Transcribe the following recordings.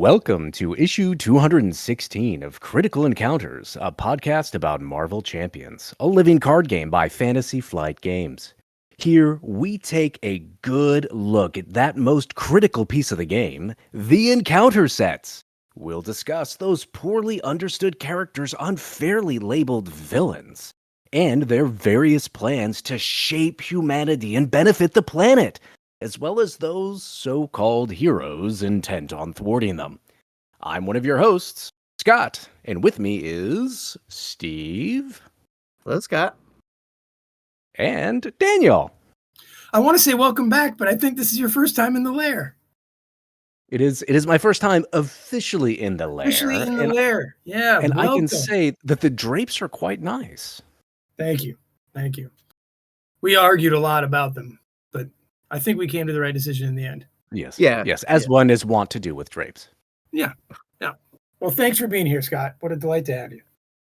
Welcome to issue 216 of Critical Encounters, a podcast about Marvel Champions, a living card game by Fantasy Flight Games. Here, we take a good look at that most critical piece of the game, the encounter sets. We'll discuss those poorly understood characters unfairly labeled villains, and their various plans to shape humanity and benefit the planet, as well as those so-called heroes intent on thwarting them. I'm one of your hosts, Scott, and with me is Steve. Hello, Scott. And Daniel. I want to say welcome back, but I think this is your first time in the lair. It is my first time officially in the lair. Yeah. And welcome. I can say that the drapes are quite nice. Thank you. We argued a lot about them, but I think we came to the right decision in the end. Yes. As one is wont to do with drapes. Yeah. Well, thanks for being here, Scott. What a delight to have you.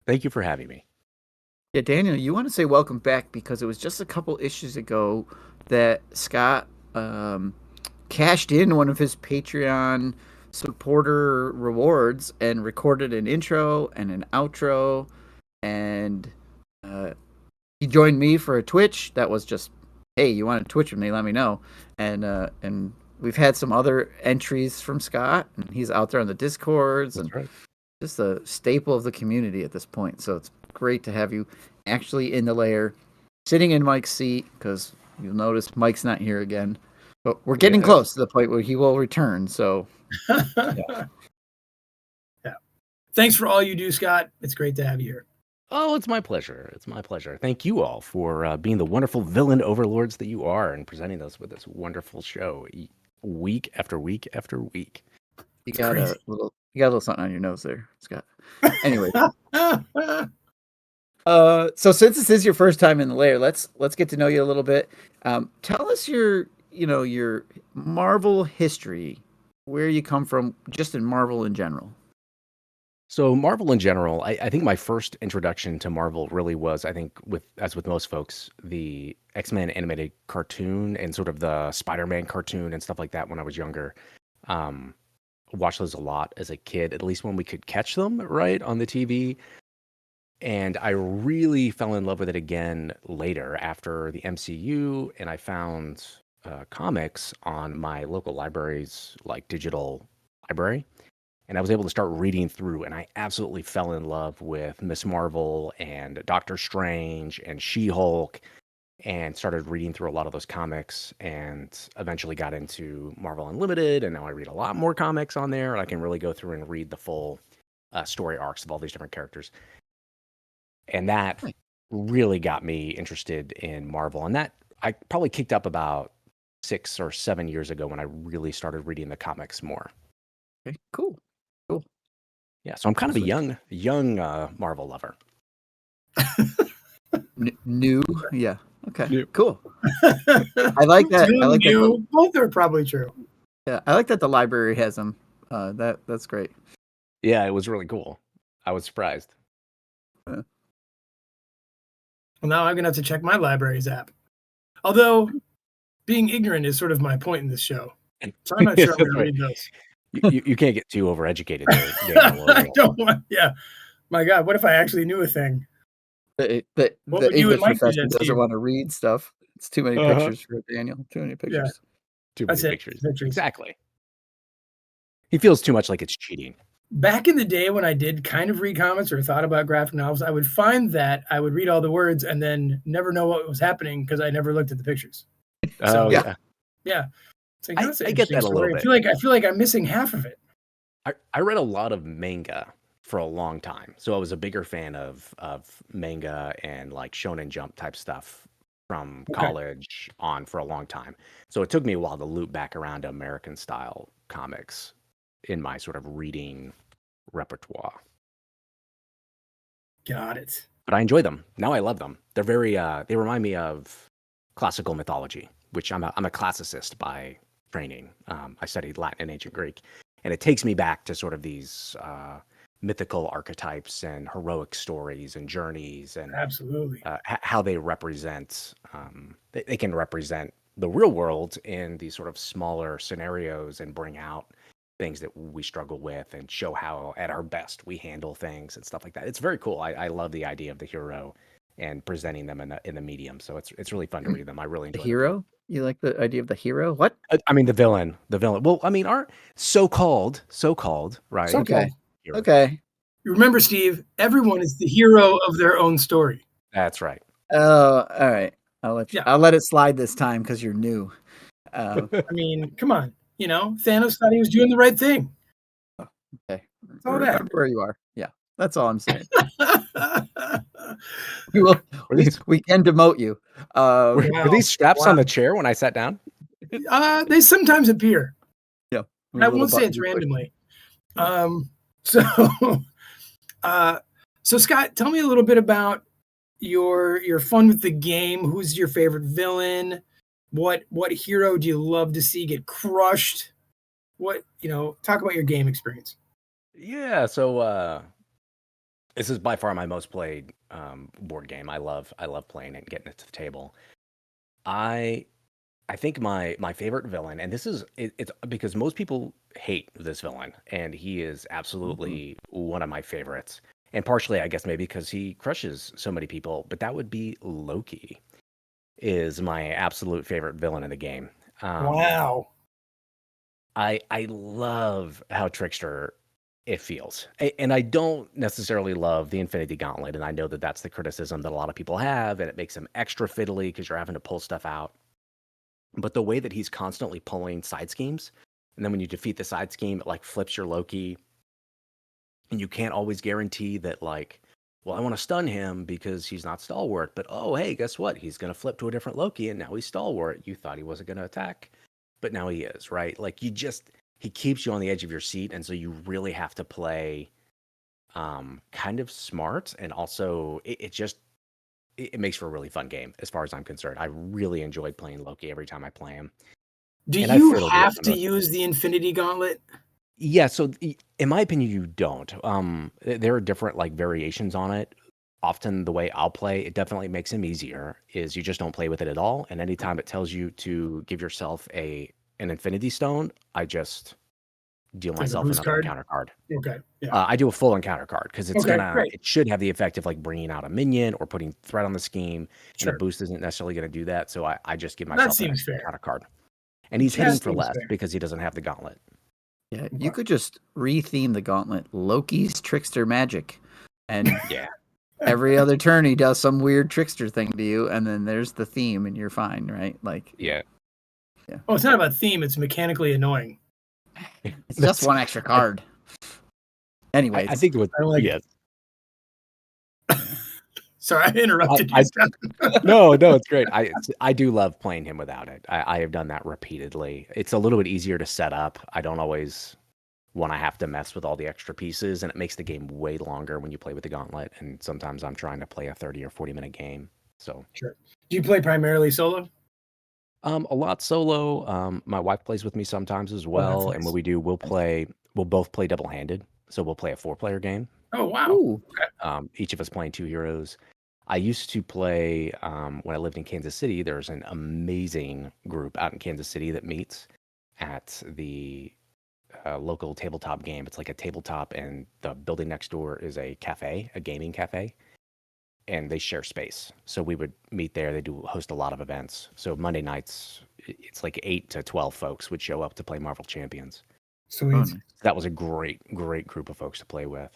Thank you for having me. Yeah, Daniel, you want to say welcome back because it was just a couple issues ago that Scott cashed in one of his Patreon supporter rewards and recorded an intro and an outro, and he joined me for a Twitch. That was just, hey, you want to Twitch with me? Let me know. And we've had some other entries from Scott, and he's out there on the Discords. That's and right. Just a staple of the community at this point. So it's great to have you actually in the lair, sitting in Mike's seat, because you'll notice Mike's not here again. But we're getting close to the point where he will return. So, yeah. Thanks for all you do, Scott. It's great to have you here. Oh, it's my pleasure. Thank you all for being the wonderful villain overlords that you are and presenting us with this wonderful show week after week after week. You got a little something on your nose there, Scott. Anyway, so since this is your first time in the lair, let's get to know you a little bit. Tell us your Marvel history, where you come from, just in Marvel in general. So Marvel in general, I think my first introduction to Marvel really was, I think, as with most folks, the X-Men animated cartoon and sort of the Spider-Man cartoon and stuff like that when I was younger. Watched those a lot as a kid, at least when we could catch them right on the TV. And I really fell in love with it again later after the MCU, and I found comics on my local library's digital library. And I was able to start reading through, and I absolutely fell in love with Miss Marvel and Doctor Strange and She-Hulk, and started reading through a lot of those comics, and eventually got into Marvel Unlimited, and now I read a lot more comics on there, and I can really go through and read the full story arcs of all these different characters. And that really got me interested in Marvel, and that I probably kicked up about 6 or 7 years ago when I really started reading the comics more. Okay, cool. Yeah, so I'm kind of a young Marvel lover. New, yeah. Okay, New. Cool. I like that. That. Both are probably true. Yeah, I like that the library has them. That's great. Yeah, it was really cool. I was surprised. Well, now I'm gonna have to check my library's app. Although, being ignorant is sort of my point in this show, so I'm not sure I'm gonna read those. You can't get too overeducated there. I don't want. Yeah, my God, what if I actually knew a thing? The English professor doesn't want to read stuff. It's too many pictures for Daniel. Too many pictures. Yeah. Too many pictures. Exactly. He feels too much like it's cheating. Back in the day when I did kind of read comics or thought about graphic novels, I would find that I would read all the words and then never know what was happening because I never looked at the pictures. So, yeah. Like, I get that a little bit. I feel like I'm missing half of it. I read a lot of manga for a long time, so I was a bigger fan of manga and Shonen Jump type stuff from college on for a long time. So it took me a while to loop back around to American style comics in my sort of reading repertoire. Got it. But I enjoy them. Now I love them. They're very they remind me of classical mythology, which I'm a classicist by training. I studied Latin and ancient Greek, and it takes me back to sort of these mythical archetypes and heroic stories and journeys, and absolutely how they represent. They can represent the real world in these sort of smaller scenarios and bring out things that we struggle with and show how at our best we handle things and stuff like that. It's very cool. I love the idea of the hero and presenting them in the medium. So it's really fun to read them. I really The enjoy them. hero? You like the idea of the hero? What? I mean the villain. Well, I mean our so-called, right? So Okay. called. Okay. Remember, Steve, everyone is the hero of their own story. That's right. Oh, all right. Yeah. I'll let it slide this time because you're new. I mean, come on. You know, Thanos thought he was doing the right thing. Okay. all that. Remember where you are. Yeah. That's all I'm saying. Were these, we can demote you. were these straps on the chair when I sat down? They sometimes appear. Yeah. I won't say it's randomly. So Scott, tell me a little bit about your fun with the game. Who's your favorite villain? What hero do you love to see get crushed? Talk about your game experience. Yeah, so this is by far my most played board game. I love playing it and getting it to the table. I think my favorite villain, and this is it's because most people hate this villain, and he is absolutely one of my favorites. And partially, I guess maybe because he crushes so many people, but that would be Loki. Is my absolute favorite villain in the game. Wow. I love how trickster it feels. And I don't necessarily love the Infinity Gauntlet, and I know that that's the criticism that a lot of people have, and it makes him extra fiddly because you're having to pull stuff out. But the way that he's constantly pulling side schemes, and then when you defeat the side scheme, it like flips your Loki, and you can't always guarantee that like, well, I want to stun him because he's not stalwart, but oh, hey, guess what? He's going to flip to a different Loki, and now he's stalwart. You thought he wasn't going to attack, but now he is, right? Like he keeps you on the edge of your seat, and so you really have to play kind of smart, and also it makes for a really fun game as far as I'm concerned. I really enjoyed playing Loki every time I play him. Do you have to use the Infinity Gauntlet? Yeah, so in my opinion, you don't. There are different like variations on it. Often the way I'll play, it definitely makes him easier, is you just don't play with it at all. And anytime it tells you to give yourself an Infinity Stone, I just deal myself another encounter card. Okay. Yeah. I do a full encounter card because it should have the effect of like bringing out a minion or putting threat on the scheme. And a boost isn't necessarily going to do that. So I just give myself an encounter card. And he's hitting for less because he doesn't have the gauntlet. Yeah, you could just re-theme the gauntlet Loki's trickster magic, and yeah, every other turn he does some weird trickster thing to you, and then there's the theme, and you're fine, right? Like, yeah. Oh, it's not about theme; it's mechanically annoying. It's just one extra card. Anyway, I think it was. Yes. Sorry, I interrupted you. No, it's great. I do love playing him without it. I have done that repeatedly. It's a little bit easier to set up. I don't always want to have to mess with all the extra pieces, and it makes the game way longer when you play with the gauntlet. And sometimes I'm trying to play a 30 or 40-minute game. So sure. Do you play primarily solo? A lot solo. My wife plays with me sometimes as well. And what we do, we'll both play double-handed. So we'll play a 4-player game. Oh wow! Okay. Each of us playing 2 heroes. I used to play when I lived in Kansas City. There's an amazing group out in Kansas City that meets at the local tabletop game. It's like a tabletop, and the building next door is a cafe, a gaming cafe, and they share space. So we would meet there. They do host a lot of events. So Monday nights, it's like 8 to 12 folks would show up to play Marvel Champions. Sweet. That was a great group of folks to play with.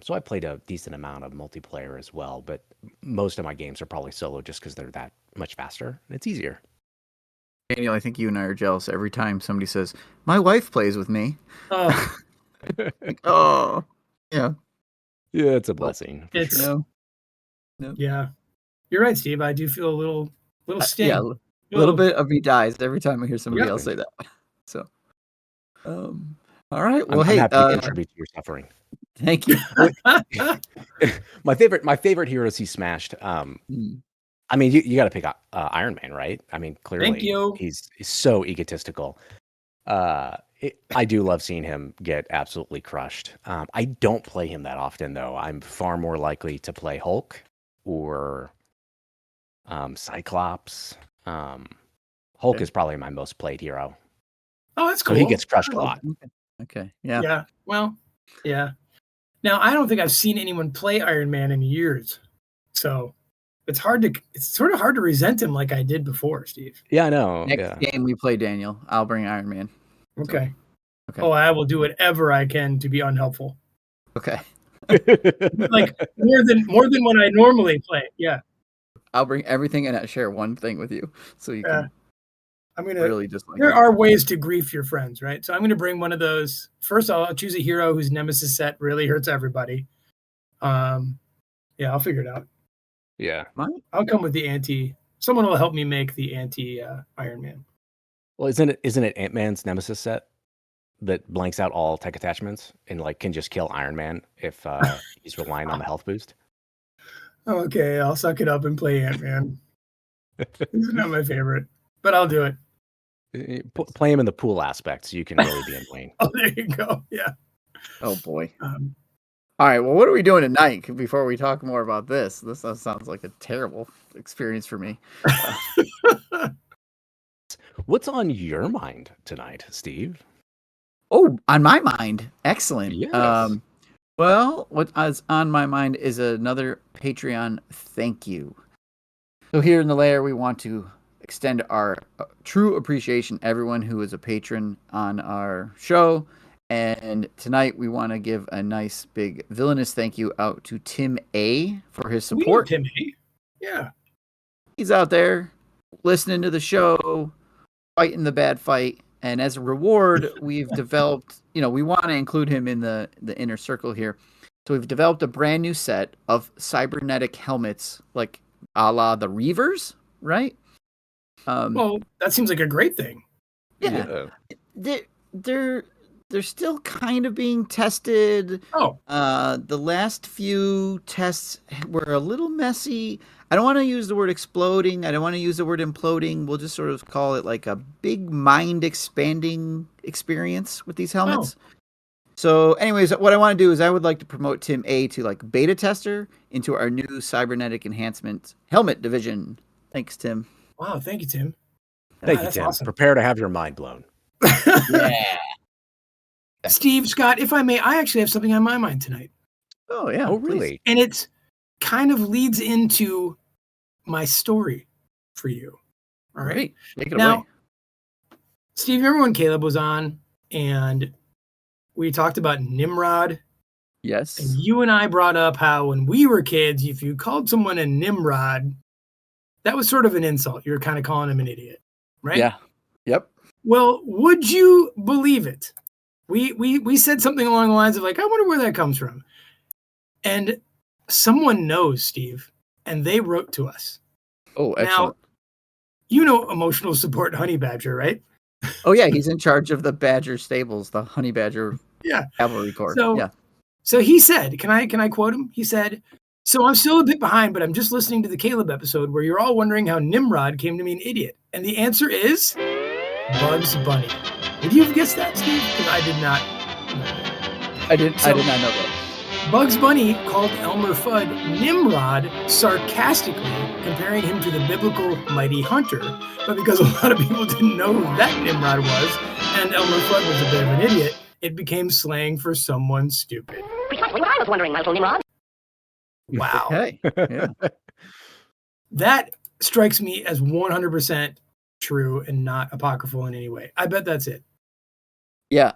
So I played a decent amount of multiplayer as well, but most of my games are probably solo just because they're that much faster and it's easier. Daniel, I think you and I are jealous every time somebody says, "My wife plays with me." Oh, oh, yeah. Yeah, it's a blessing. It's no. Yeah, you're right, Steve. I do feel a little sting. Yeah, a little bit of me dies every time I hear somebody else say that. So, all right. Well, I'm happy to contribute to your suffering. Thank you. my favorite hero is he smashed. I mean, you got to pick Iron Man, right? I mean, clearly, Thank you. He's so egotistical. I do love seeing him get absolutely crushed. I don't play him that often, though. I'm far more likely to play Hulk or Cyclops. Hulk is probably my most played hero. Oh, that's cool. So he gets crushed a lot. Okay. Yeah. Yeah. Well, yeah. Now I don't think I've seen anyone play Iron Man in years, so it's sort of hard to resent him like I did before, Steve. Yeah, I know. Next Yeah. game we play, Daniel, I'll bring Iron Man. Okay. Okay. Oh, I will do whatever I can to be unhelpful. Okay. Like more than what I normally play. Yeah. I'll bring everything and I share one thing with you, so you can I'm gonna. really just like. There are ways to grief your friends, right? So I'm gonna bring one of those. First, I'll choose a hero whose nemesis set really hurts everybody. Yeah, I'll figure it out. Yeah. I'll come with the anti. Someone will help me make the anti Iron Man. Well, isn't it Ant-Man's nemesis set that blanks out all tech attachments and like can just kill Iron Man if he's relying on the health boost? Okay, I'll suck it up and play Ant Man. He's not my favorite, but I'll do it. Play him in the pool aspect so you can really be in Wayne. Oh, there you go. Yeah. Oh boy. All right. Well, what are we doing tonight? Before we talk more about this, sounds like a terrible experience for me. What's on your mind tonight, Steve? Oh, on my mind. Excellent. Yes. Well, what is on my mind is another Patreon thank you. So here in the lair, we want to extend our true appreciation to everyone who is a patron on our show. And tonight we want to give a nice big villainous thank you out to Tim A for his support. Tim A. Yeah. He's out there listening to the show, fighting the bad fight. And as a reward, we've developed, we want to include him in the inner circle here. So we've developed a brand new set of cybernetic helmets, like a la the Reavers, right? Well, that seems like a great thing. Yeah. They're still kind of being tested. Oh. The last few tests were a little messy. I don't want to use the word exploding. I don't want to use the word imploding. We'll just sort of call it like a big mind expanding experience with these helmets. Oh. So anyways, what I want to do is I would like to promote Tim A to like beta tester into our new cybernetic enhancement helmet division. Thanks, Tim. Wow. Thank you, Tim. Thank you, Tim. Awesome. Prepare to have your mind blown. Yeah. Steve, Scott, if I may, I actually have something on my mind tonight. Oh, yeah. Oh, really? And it's kind of leads into my story for you. All right. Take it now, away. Steve, remember when Caleb was on and we talked about Nimrod? Yes. And you and I brought up how when we were kids, if you called someone a Nimrod, that was sort of an insult. You were kind of calling him an idiot, right? Yeah. Yep. Well, would you believe it? We said something along the lines of like, I wonder where that comes from. And someone knows, Steve, and they wrote to us. Oh, excellent. Now, you know Emotional Support Honey Badger, right? Oh, yeah. He's in charge of the Badger stables, the Honey Badger Cavalry Corps. So he said, can I quote him? He said, so I'm still a bit behind, but I'm just listening to the Caleb episode where you're all wondering how Nimrod came to mean idiot. And the answer is Bugs Bunny. Would you have guessed that, Steve? Because I did not. I did not know that. Bugs Bunny called Elmer Fudd Nimrod sarcastically, comparing him to the biblical mighty hunter. But because a lot of people didn't know who that Nimrod was, and Elmer Fudd was a bit of an idiot, it became slang for someone stupid. Precisely what I was wondering, Michael Nimrod. Wow. Okay. Yeah. That strikes me as 100% true and not apocryphal in any way. I bet that's it. Yeah,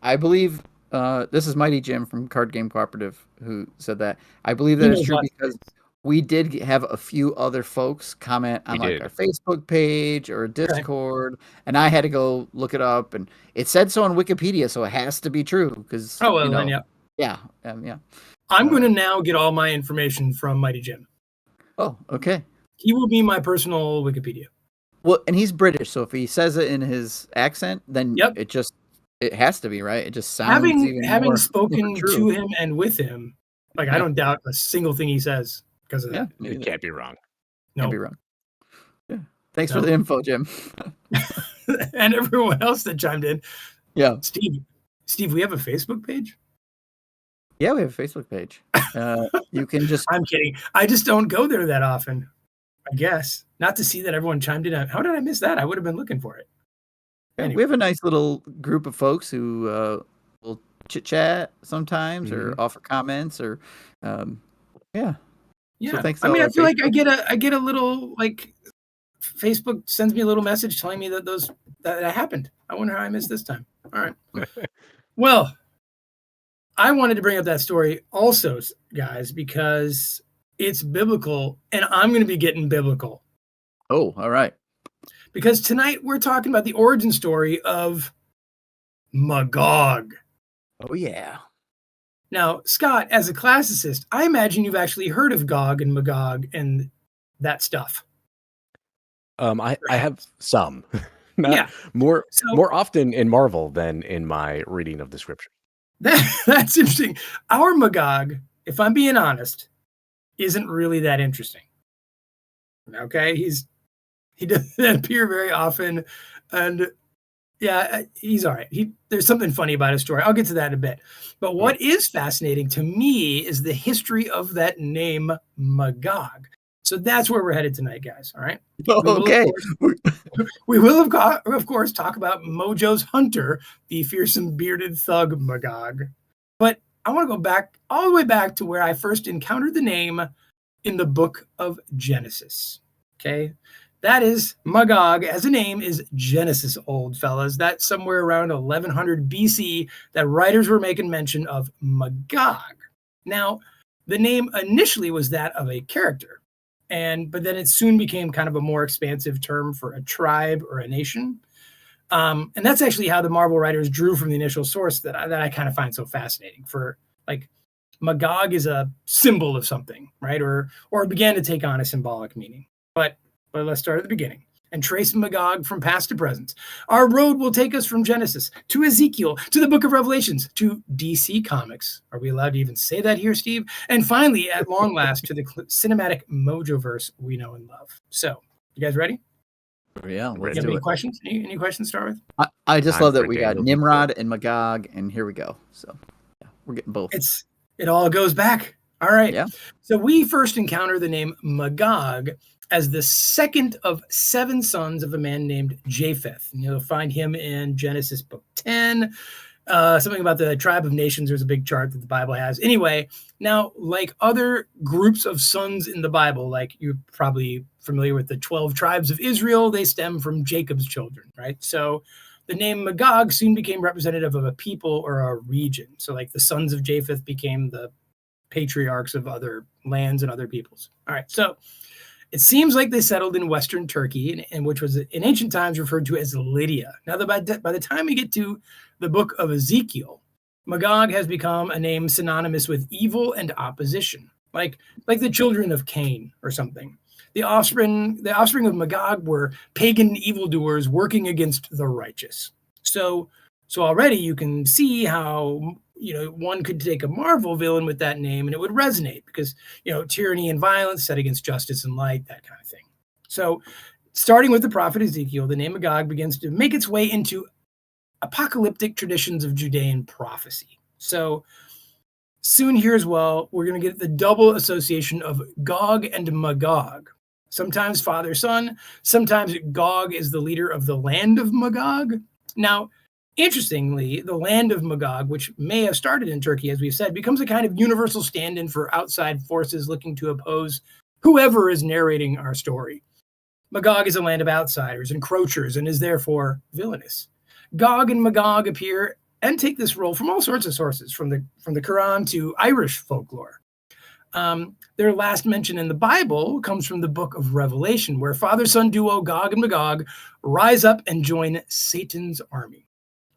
I believe this is Mighty Jim from Card Game Cooperative who said that. I believe that is true because we did have a few other folks comment on our Facebook page or Discord, and I had to go look it up, and it said so on Wikipedia, so it has to be true because. Oh well, then yeah. I'm going to now get all my information from Mighty Jim. Oh, okay. He will be my personal Wikipedia. Well, and he's British, so if he says it in his accent, then it has to be, right? It just sounds having spoken to him and with him, like I don't doubt a single thing he says because of that. It can't be wrong. No. Can't be wrong. Yeah. Thanks for the info, Jim. And everyone else that chimed in. Yeah. Steve, we have a Facebook page? Yeah, we have a Facebook page. You can just I'm kidding. I just don't go there that often. I guess. Not to see that everyone chimed in. How did I miss that? I would have been looking for it. Anyway. We have a nice little group of folks who will chit chat sometimes or offer comments or, yeah. Yeah. So thanks. I to mean, all I our feel like I Facebook- get a little like Facebook sends me a little message telling me that that happened. I wonder how I missed this time. All right. Well, I wanted to bring up that story also, guys, because it's biblical and I'm going to be getting biblical. Oh, all right. Because tonight we're talking about the origin story of MaGog. Oh, yeah. Now, Scott, as a classicist, I imagine you've actually heard of Gog and MaGog and that stuff. I have some, not Yeah. more So more often in Marvel than in my reading of the scripture. that's interesting. Our MaGog, if I'm being honest, isn't really that interesting. Okay, he doesn't appear very often, and yeah, he's all right. There's something funny about his story. I'll get to that in a bit. But what is fascinating to me is the history of that name MaGog. So that's where we're headed tonight, guys. All right. Okay. We will, of course, talk about Mojo's hunter, the fearsome bearded thug MaGog. But I want to go back all the way back to where I first encountered the name in the book of Genesis. Okay. That is, MaGog as a name is Genesis, old fellas. That's somewhere around 1100 BC that writers were making mention of MaGog. Now, the name initially was that of a character, but then it soon became kind of a more expansive term for a tribe or a nation. And that's actually how the Marvel writers drew from the initial source that I kind of find so fascinating. For like, MaGog is a symbol of something, right? Or began to take on a symbolic meaning. But let's start at the beginning and trace MaGog from past to present. Our road will take us from Genesis to Ezekiel to the book of Revelations to DC Comics. Are we allowed to even say that here, Steve? And finally, at long last, to the cinematic Mojoverse we know and love. So, you guys ready? Yeah, let's You have do any it. questions? Any questions to start with? I just Time love that for we Daniel got to be Nimrod and MaGog, and here we go. So, yeah, we're getting both. It all goes back. All right. Yeah. So we first encounter the name MaGog as the second of 7 sons of a man named Japheth. And you'll find him in Genesis book 10. Something about the tribe of nations. There's a big chart that the Bible has. Anyway, now, like other groups of sons in the Bible, like you're probably familiar with the 12 tribes of Israel, they stem from Jacob's children, right? So the name MaGog soon became representative of a people or a region. So like the sons of Japheth became the patriarchs of other lands and other peoples. All right, so it seems like they settled in Western Turkey, and which was in ancient times referred to as Lydia. Now, by the time we get to the book of Ezekiel, MaGog has become a name synonymous with evil and opposition, like the children of Cain or something. The offspring of MaGog were pagan evildoers working against the righteous. So already you can see how one could take a Marvel villain with that name and it would resonate because tyranny and violence set against justice and light, that kind of thing. So starting with the prophet Ezekiel, the name MaGog begins to make its way into apocalyptic traditions of Judean prophecy. So soon here as well, we're going to get the double association of Gog and MaGog. Sometimes father, son. Sometimes Gog is the leader of the land of MaGog. Now, interestingly, the land of MaGog, which may have started in Turkey, as we've said, becomes a kind of universal stand-in for outside forces looking to oppose whoever is narrating our story. MaGog is a land of outsiders, encroachers, and is therefore villainous. Gog and MaGog appear and take this role from all sorts of sources, from the Quran to Irish folklore. Their last mention in the Bible comes from the book of Revelation, where father-son duo Gog and MaGog rise up and join Satan's army.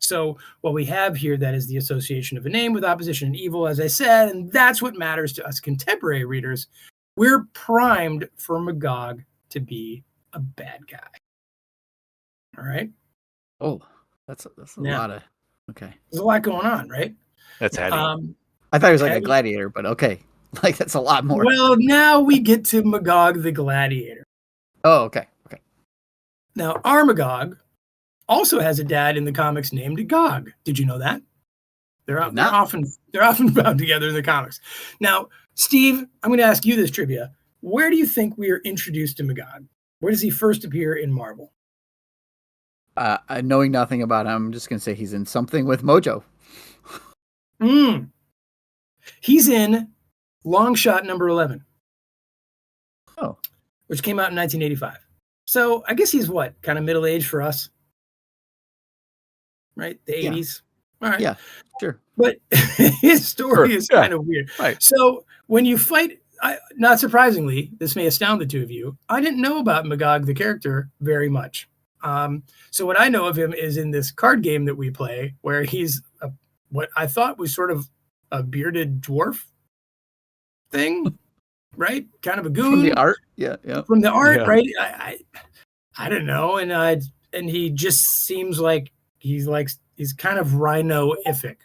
So what we have here, that is the association of a name with opposition and evil, as I said, and that's what matters to us contemporary readers. We're primed for MaGog to be a bad guy. All right? Oh, that's a lot of, okay. There's a lot going on, right? That's heavy. I thought it was like a gladiator, but okay. Like that's a lot more. Well, now we get to MaGog the Gladiator. Oh, okay. Okay. Now, our MaGog also has a dad in the comics named Gog. Did you know that? They're often found together in the comics. Now, Steve, I'm going to ask you this trivia. Where do you think we are introduced to MaGog? Where does he first appear in Marvel? Knowing nothing about him, I'm just gonna say he's in something with Mojo. He's in Long Shot number 11. Oh, which came out in 1985. So I guess he's what, kind of middle aged for us, right? The Yeah. 80s. All right. yeah, sure. But his story Sure, is yeah, kind of weird. right. So when you fight, not surprisingly, this may astound the two of you. I didn't know about MaGog the character very much. So what I know of him is in this card game that we play, where he's what I thought was sort of a bearded dwarf thing, right? Kind of a goon From the art, yeah. from the art, Yeah. right? I don't know, and he just seems like he's kind of rhino-ific.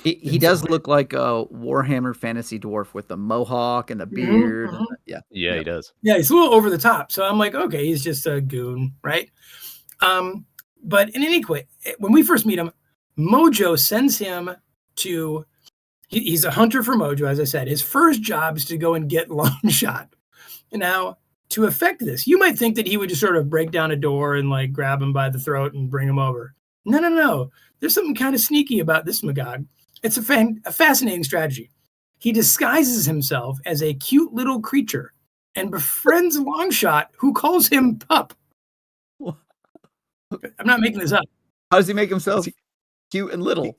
He does look like a Warhammer fantasy dwarf with the mohawk and the beard. mhm. Yeah. Yeah, he does. Yeah, he's a little over the top. So I'm like, okay, he's just a goon, right? But in any case, when we first meet him, Mojo sends him to. He's a hunter for Mojo, as I said. His first job is to go and get Long Shot. Now, to effect this, you might think that he would just sort of break down a door and like grab him by the throat and bring him over. No. There's something kind of sneaky about this MaGog. It's a fascinating strategy. He disguises himself as a cute little creature and befriends Longshot, who calls him Pup. I'm not making this up. How does he make himself cute and little?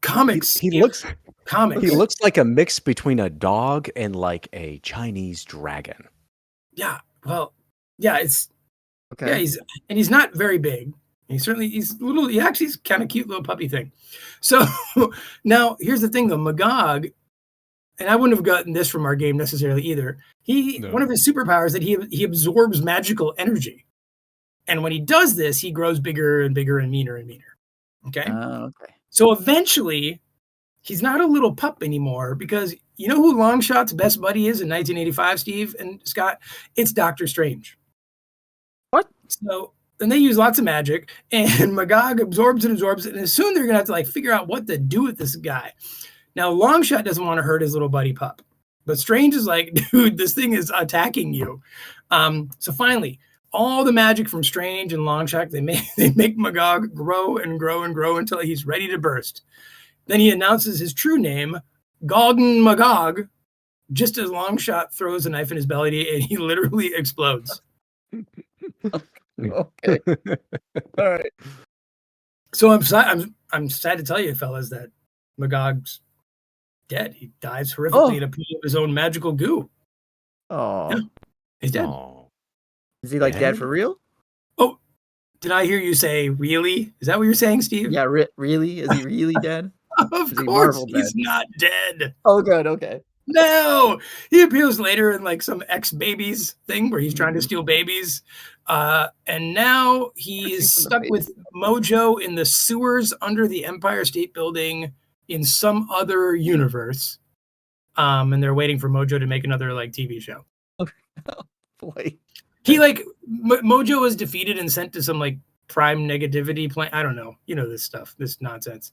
Comics. He looks comics. he looks like a mix between a dog and like a Chinese dragon. Yeah. Well, yeah, it's Okay. yeah, he's not very big. He's little, he actually is kind of cute little puppy thing. So now here's the thing though, MaGog, and I wouldn't have gotten this from our game necessarily either. One of his superpowers that he absorbs magical energy. And when he does this, he grows bigger and bigger and meaner and meaner. Okay. Okay. So eventually he's not a little pup anymore because you know who Longshot's best buddy is in 1985, Steve and Scott? It's Doctor Strange. What? So, and they use lots of magic, and MaGog absorbs it, and soon they're gonna have to like figure out what to do with this guy. Now, Longshot doesn't want to hurt his little buddy pup, but Strange is like, dude, this thing is attacking you. So finally, all the magic from Strange and Longshot, they make MaGog grow and grow and grow until he's ready to burst. Then he announces his true name, Golden MaGog, just as Longshot throws a knife in his belly and he literally explodes. Okay. All right. So I'm sad to tell you, fellas, that MaGog's dead. He dies horrifically in a pool of his own magical goo. Oh. Yeah, he's dead. Oh. Is he like dead for real? Oh, did I hear you say really? Is that what you're saying, Steve? Yeah, really? Is he really dead? Of Is he course, Marvel he's dead? not dead. Oh, good. Okay. No, he appears later in like some ex-babies thing where he's trying to steal babies. And now he's stuck with Mojo in the sewers under the Empire State Building in some other universe. And they're waiting for Mojo to make another like TV show. Boy. He like Mojo was defeated and sent to some like prime negativity planet. I don't know. You know this stuff, this nonsense.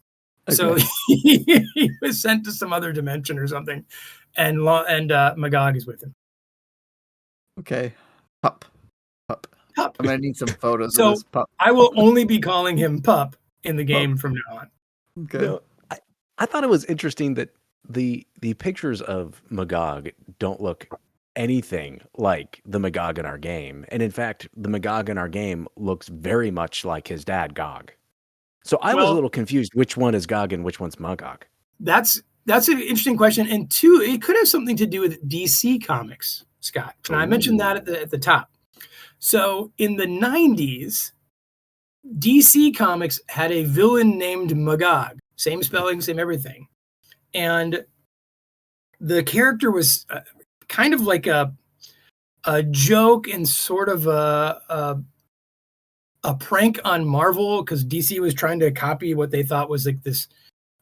Okay. So he was sent to some other dimension or something, and MaGog is with him. Okay. Pup. I'm gonna need some photos So of this pup. I will only be calling him Pup in the game from now on. Okay. No, I thought it was interesting that the pictures of MaGog don't look anything like the MaGog in our game. And in fact, the MaGog in our game looks very much like his dad, Gog. So I was a little confused which one is Gog and which one's MaGog. That's an interesting question. And two, it could have something to do with DC Comics, Scott. And I mentioned that at the top. So in the 90s, DC Comics had a villain named MaGog. Same spelling, same everything. And the character was kind of like a joke and sort of a prank on Marvel because DC was trying to copy what they thought was like this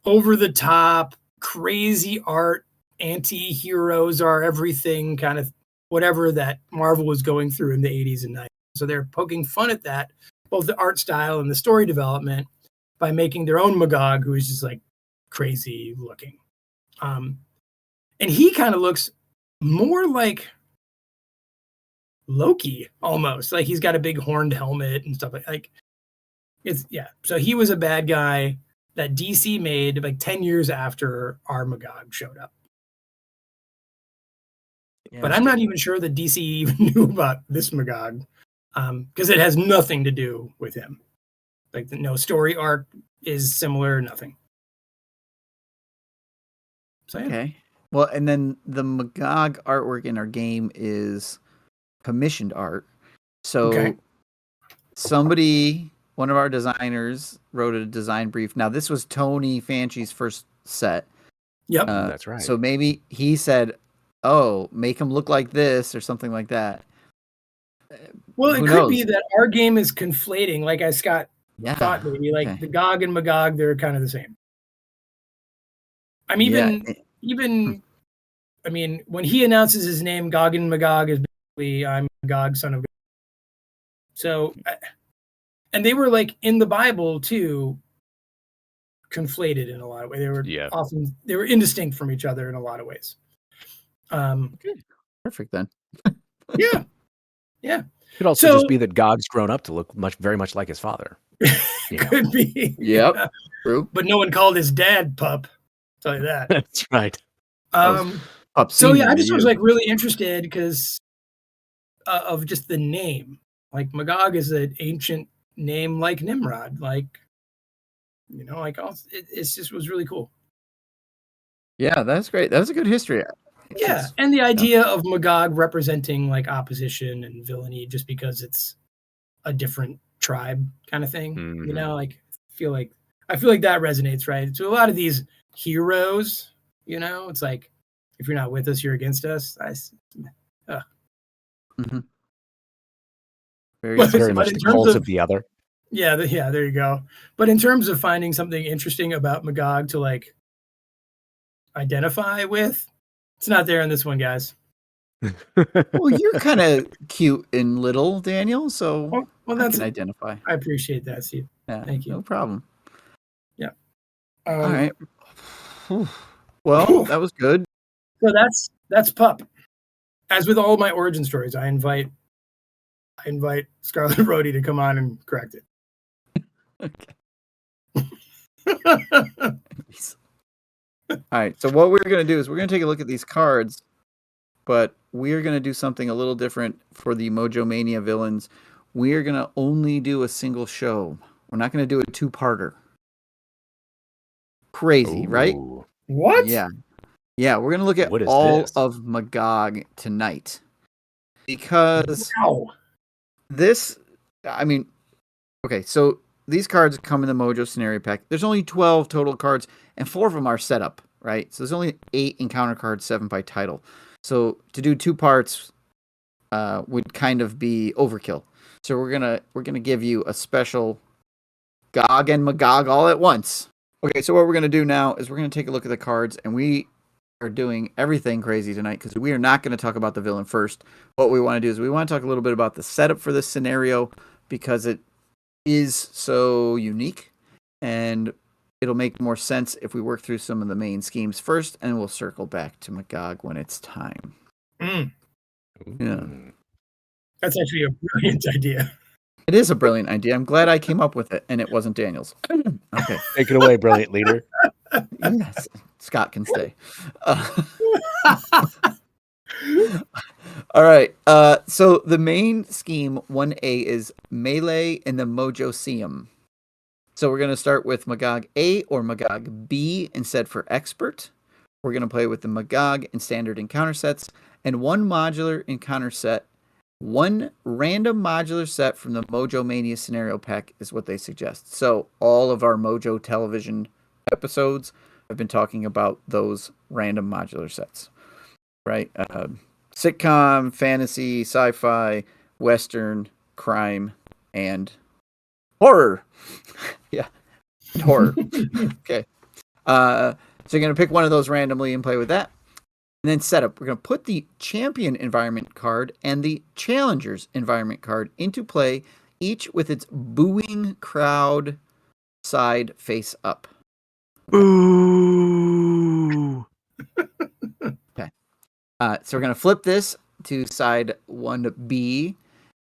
over-the-top, crazy art, anti-heroes are everything kind of whatever that Marvel was going through in the 80s and 90s. So they're poking fun at that, both the art style and the story development, by making their own MaGog, who is just like crazy looking. And he kind of looks more like Loki almost. Like he's got a big horned helmet and stuff like So he was a bad guy that DC made like 10 years after our MaGog showed up. But I'm not even sure that DC even knew about this MaGog, because it has nothing to do with him. Like no story arc is similar, nothing. So, yeah. Okay. Well, and then the MaGog artwork in our game is commissioned art. So Okay. somebody, one of our designers, wrote a design brief. Now, this was Tony Fanchi's first set. Yep. That's right. So maybe he said, "Oh, make him look like this" or something like that. Well, Who it could be knows? that our game is conflating, like as Scott Yeah. thought maybe, like Okay. the GOG and MaGog, they're kind of the same. I'm Yeah. I mean, when he announces his name, Gog and MaGog is basically I'm Gog, son of God. So, and they were like in the Bible too, conflated in a lot of ways. They were they were indistinct from each other in a lot of ways. Okay. Perfect then. Yeah. Yeah. Could also just be that Gog's grown up to look very much like his father. Could be. Yep. Yeah. True. But no one called his dad Pup. I'll tell you that. That's right. So yeah, I just was like really interested because of just the name. Like MaGog is an ancient name like Nimrod. Like, you know, like it's just was really cool. Yeah, that's great. That was a good history. Yeah, and the idea of MaGog representing like opposition and villainy just because it's a different tribe kind of thing. Mm-hmm. You know, like I feel like that resonates, right? So a lot of these heroes, you know, it's like if you're not with us, you're against us. Mm-hmm. Very much the cult of the other. Yeah, there you go. But in terms of finding something interesting about MaGog to like identify with, it's not there in this one, guys. Well, you're kind of cute and little, Daniel, so well, I can identify. I appreciate that, Steve. Yeah, thank you. No problem. Yeah. All right. Well, that was good. So that's Pup. As with all my origin stories, I invite Scarlet Rhodey to come on and correct it. Okay. All right. So what we're going to do is we're going to take a look at these cards, but we're going to do something a little different for the MojoMania villains. We're going to only do a single show. We're not going to do a two-parter. Crazy, right? What? Yeah. Yeah, we're going to look at all of MaGog tonight. Because this, I mean, okay, so these cards come in the Mojo scenario pack. There's only 12 total cards, and 4 of them are set up, right? So there's only 8 encounter cards, 7 by title. So to do 2 parts would kind of be overkill. So we're gonna give you a special Gog and MaGog all at once. Okay, so what we're gonna do now is we're gonna take a look at the cards, and we are doing everything crazy tonight because we are not going to talk about the villain first. What we want to do is we want to talk a little bit about the setup for this scenario because it is so unique, and it'll make more sense if we work through some of the main schemes first, and we'll circle back to MaGog when it's time. Yeah. That's actually a brilliant idea. It is a brilliant idea. I'm glad I came up with it, and it wasn't Daniel's. Okay. Take it away, brilliant leader. Yes. Scott can stay. All right. So the main scheme 1A is Melee and the Mojoseum. So we're going to start with MaGog A or MaGog B instead for Expert. We're going to play with the MaGog and Standard Encounter sets and 1 modular encounter set. 1 random modular set from the MojoMania scenario pack is what they suggest. So all of our Mojo television episodes have been talking about those random modular sets, right? Sitcom, fantasy, sci-fi, western, crime, and horror. Yeah, horror. Okay. So you're going to pick one of those randomly and play with that. And then setup. We're going to put the champion environment card and the challengers environment card into play, each with its booing crowd side face up. Ooh. Okay. So we're going to flip this to side 1B,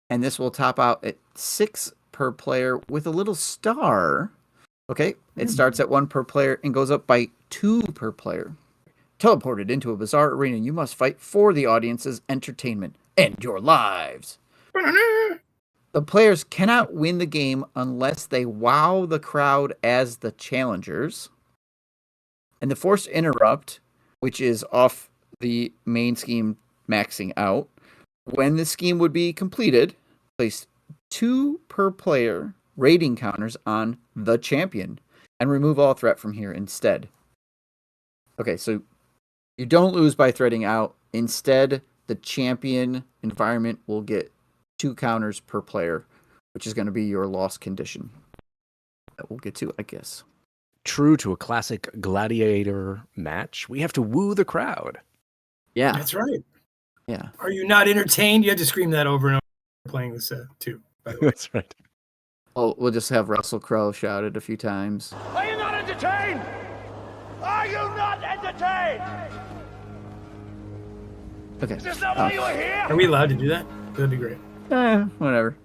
and this will top out at 6 per player with a little star. Okay, it starts at 1 per player and goes up by 2 per player. Teleported into a bizarre arena, you must fight for the audience's entertainment and your lives. The players cannot win the game unless they wow the crowd as the challengers. And the forced interrupt, which is off the main scheme maxing out, when the scheme would be completed, place 2 per player rating counters on the champion and remove all threat from here instead. Okay, so you don't lose by threading out. Instead, the champion environment will get 2 counters per player, which is going to be your loss condition. That we'll get to, I guess. True to a classic gladiator match, we have to woo the crowd. Yeah. That's right. Yeah. Are you not entertained? You had to scream that over and over playing this too, by the way. That's right. Oh, we'll just have Russell Crowe shout it a few times. Are you not entertained? Are you not entertained? Okay. Is this not why you were here? Are we allowed to do that? That'd be great. Whatever.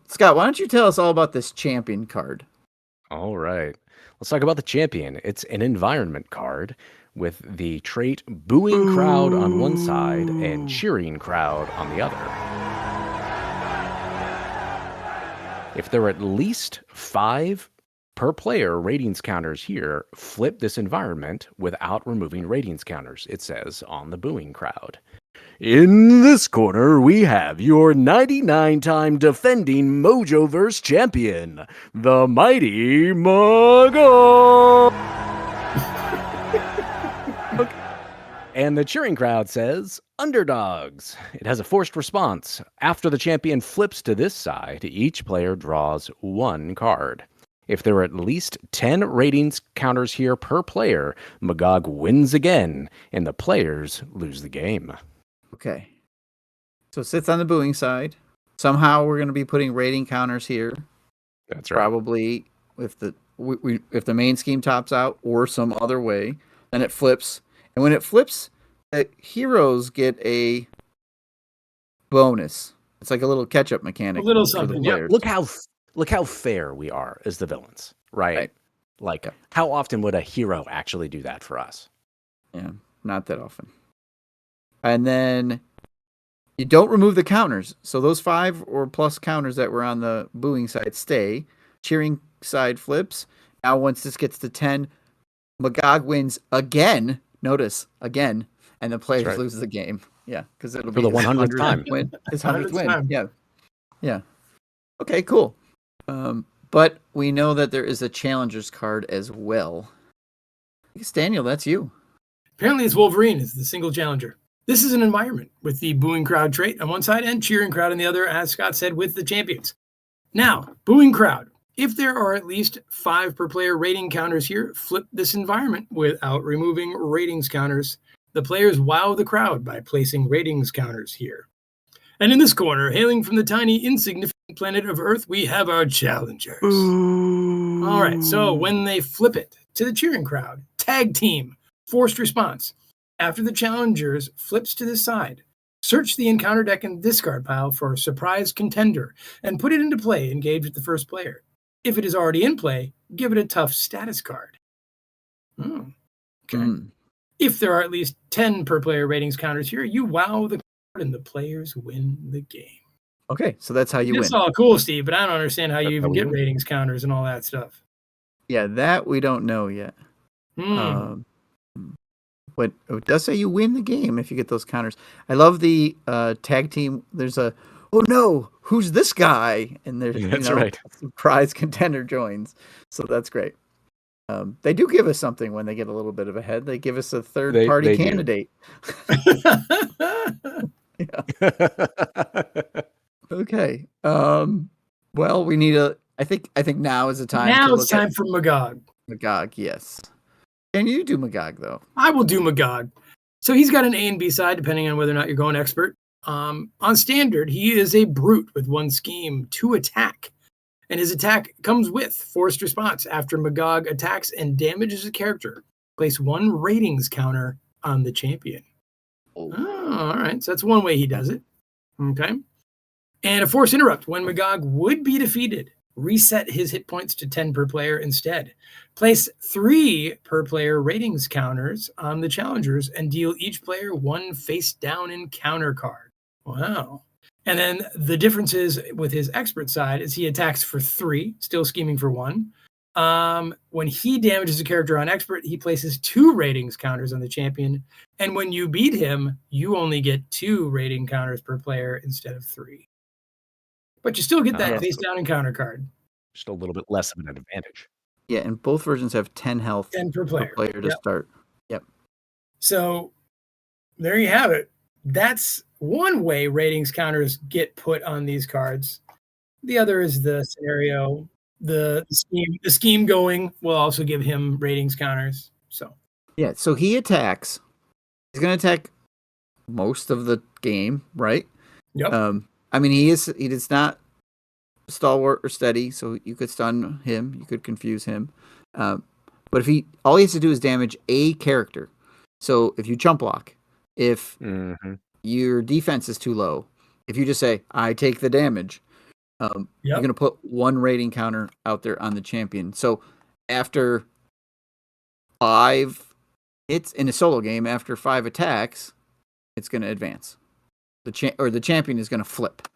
Scott, why don't you tell us all about this champion card? All right. Let's talk about the champion. It's an environment card with the trait booing crowd on one side and cheering crowd on the other. If there are at least 5 per player ratings counters here, flip this environment without removing ratings counters, it says on the booing crowd. In this corner, we have your 99-time defending Mojoverse champion, the mighty MaGog. And the cheering crowd says, underdogs. It has a forced response. After the champion flips to this side, each player draws 1 card. If there are at least 10 ratings counters here per player, MaGog wins again, and the players lose the game. Okay. So it sits on the booing side. Somehow we're going to be putting rating counters here. That's right. Probably if if the main scheme tops out or some other way, then it flips. And when it flips, the heroes get a bonus. It's like a little catch-up mechanic. A little for the something, yeah. players. Look how fair we are as the villains, right? Like, how often would a hero actually do that for us? Yeah, not that often. And then you don't remove the counters. So those 5 or plus counters that were on the booing side stay. Cheering side flips. Now once this gets to 10, MaGog wins again. Notice, again. And the players lose the game. Yeah, because it'll For be the 100th time. Win, his 100th win. time. Yeah. Yeah. Okay, cool. But we know that there is a challenger's card as well. I guess, Daniel, that's you. Apparently it's Wolverine is the single challenger. This is an environment with the booing crowd trait on one side and cheering crowd on the other, as Scott said, with the champions. Now, booing crowd. If there are at least 5 per player rating counters here, flip this environment without removing ratings counters. The players wow the crowd by placing ratings counters here. And in this corner, hailing from the tiny, insignificant planet of Earth, we have our challengers. All right, so when they flip it to the cheering crowd, tag team, forced response. After the challengers flips to the side, search the encounter deck and discard pile for a surprise contender and put it into play, engage with the first player. If it is already in play, give it a tough status card. Okay. If there are at least 10 per player ratings counters here, you wow the card and the players win the game. Okay, so that's how you win. It's all cool, Steve, but I don't understand how you even how we get win. ratings counters and all that stuff. Yeah, that we don't know yet. But it does say you win the game if you get those counters. I love the tag team. There's a, oh no, who's this guy? And there's That's right. surprise contender joins. So that's great. They do give us something when they get a little bit of a head. They give us a third party they do. candidate. Okay. Well, we need I think now is the time. Now to it's look time at for MaGog. MaGog. Yes. Can you do MaGog though? I will do MaGog. So he's got an A and B side, depending on whether or not you're going expert. On standard, he is a brute with 1 scheme, 2 attack. And his attack comes with forced response. After MaGog attacks and damages a character, place 1 ratings counter on the champion. Oh, all right. So that's one way he does it. Okay. And a force interrupt. When MaGog would be defeated, reset his hit points to 10 per player instead. Place 3 per player ratings counters on the challengers and deal each player 1 face down encounter card. Wow. And then the difference is with his expert side is he attacks for 3, still scheming for 1. When he damages a character on expert, he places 2 ratings counters on the champion. And when you beat him, you only get 2 rating counters per player instead of 3. But you still get that face down encounter card. Just a little bit less of an advantage. Yeah, and both versions have 10 health 10 per player, to start. Yep. So there you have it. That's one way ratings counters get put on these cards. The other is the scenario. The scheme going will also give him ratings counters. So yeah, so he attacks. He's going to attack most of the game, right? Yep. I mean, he is not stalwart or steady, so you could stun him, you could confuse him. But if all he has to do is damage a character. So if you chump block, if your defense is too low, if you just say I take the damage, you're going to put 1 rating counter out there on the champion. So after 5 hits in a solo game, after 5 attacks, it's going to advance. The champion is going to flip.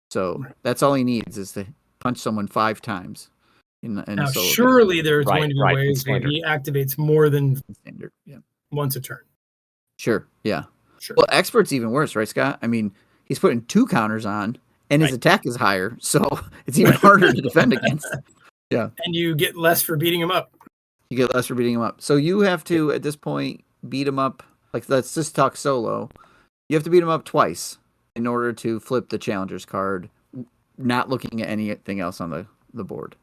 So that's all he needs is to punch someone 5 times. Now, surely there's going to be ways where he activates more than standard, once a turn. Sure, yeah. Sure. Well, expert's even worse, right, Scott? I mean, he's putting 2 counters on, and his attack is higher, so it's even harder to defend against. Yeah. And you get less for beating him up. You get less for beating him up. So you have to, at this point, beat him up. Like, let's just talk solo. You have to beat him up twice in order to flip the challenger's card, not looking at anything else on the board.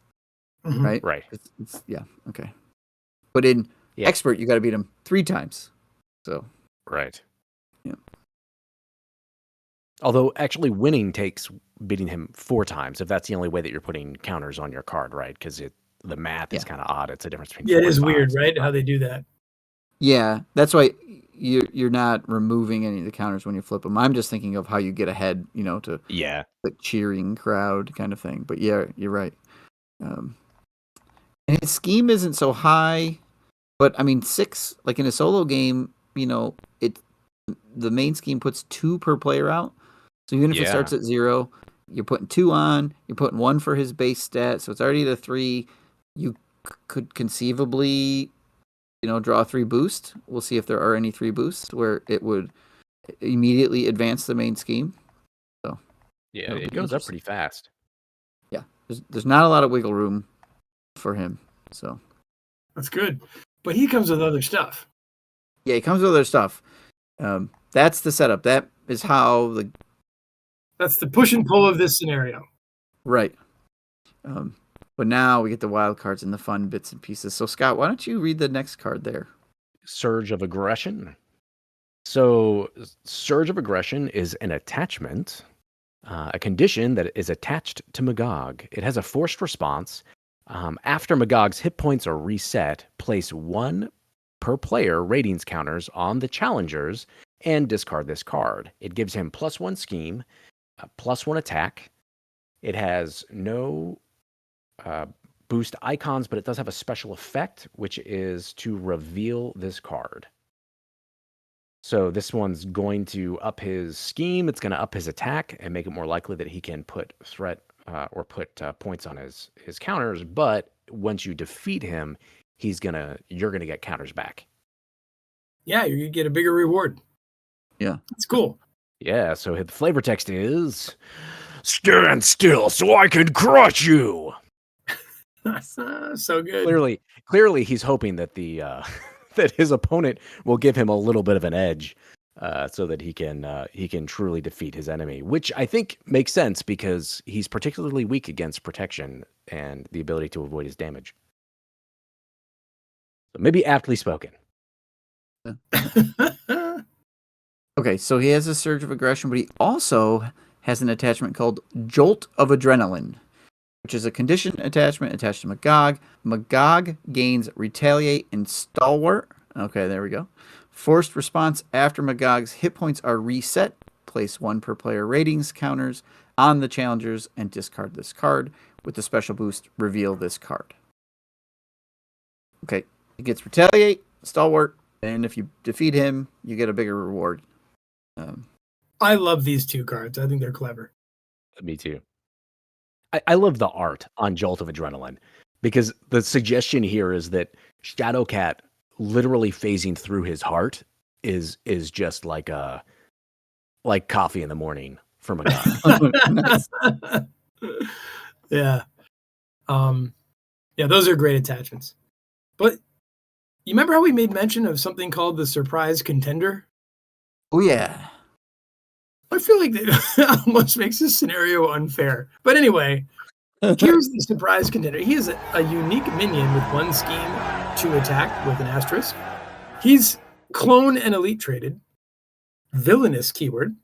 Mm-hmm. Right? Right. Yeah, okay. But in expert, you got to beat him 3 times. So. Right. Yeah. Although actually winning takes beating him 4 times if that's the only way that you're putting counters on your card, right? Because the math is kind of odd. It's a difference between 4 it is and 5, weird, right? How they do that. Yeah, that's why you're not removing any of the counters when you flip them. I'm just thinking of how you get ahead, to the cheering crowd kind of thing. But yeah, you're right. And his scheme isn't so high, but I mean 6, like in a solo game, the main scheme puts 2 per player out. So even if it starts at 0, you're putting 2 on, you're putting 1 for his base stat, so it's already at a 3. You could conceivably, draw a 3 boost. We'll see if there are any 3 boosts where it would immediately advance the main scheme. So yeah, it goes up pretty fast. Yeah, there's not a lot of wiggle room for him. So that's good, but he comes with other stuff. Yeah, he comes with other stuff. That's the setup. That is how That's the push and pull of this scenario. Right. But now we get the wild cards and the fun bits and pieces. So, Scott, why don't you read the next card there? Surge of Aggression. So, Surge of Aggression is an attachment, a condition that is attached to MaGog. It has a forced response. After MaGog's hit points are reset, place 1 per player ratings counters on the challengers and discard this card. It gives him +1 scheme, +1 attack. It has no boost icons, but it does have a special effect, which is to reveal this card. So this one's going to up his scheme. It's going to up his attack and make it more likely that he can put threat or put points on his counters. But once you defeat him, you're gonna get counters back. Yeah, you get a bigger reward. Yeah, that's cool. Yeah. So the flavor text is: "Stand still, so I can crush you." So good. Clearly, he's hoping that that his opponent will give him a little bit of an edge, so that he can truly defeat his enemy. Which I think makes sense because he's particularly weak against protection and the ability to avoid his damage. So maybe aptly spoken. Okay, so he has a surge of aggression, but he also has an attachment called Jolt of Adrenaline, which is a condition attachment attached to MaGog. MaGog gains Retaliate and Stalwart. Okay, there we go. Forced response after MaGog's hit points are reset. place 1 per player ratings counters on the challengers and discard this card. With the special boost, reveal this card. Okay, it gets Retaliate, Stalwart, and if you defeat him, you get a bigger reward. I love these 2 cards. I think they're clever. Me too. I love the art on Jolt of Adrenaline, because the suggestion here is that Shadowcat literally phasing through his heart is just like coffee in the morning for MaGog. Yeah. Yeah, those are great attachments. But you remember how we made mention of something called the surprise contender? Oh, yeah. I feel like that almost makes this scenario unfair. But anyway, here's the surprise contender. He is a unique minion with 1 scheme to attack with an asterisk. He's clone and elite traded. Villainous keyword.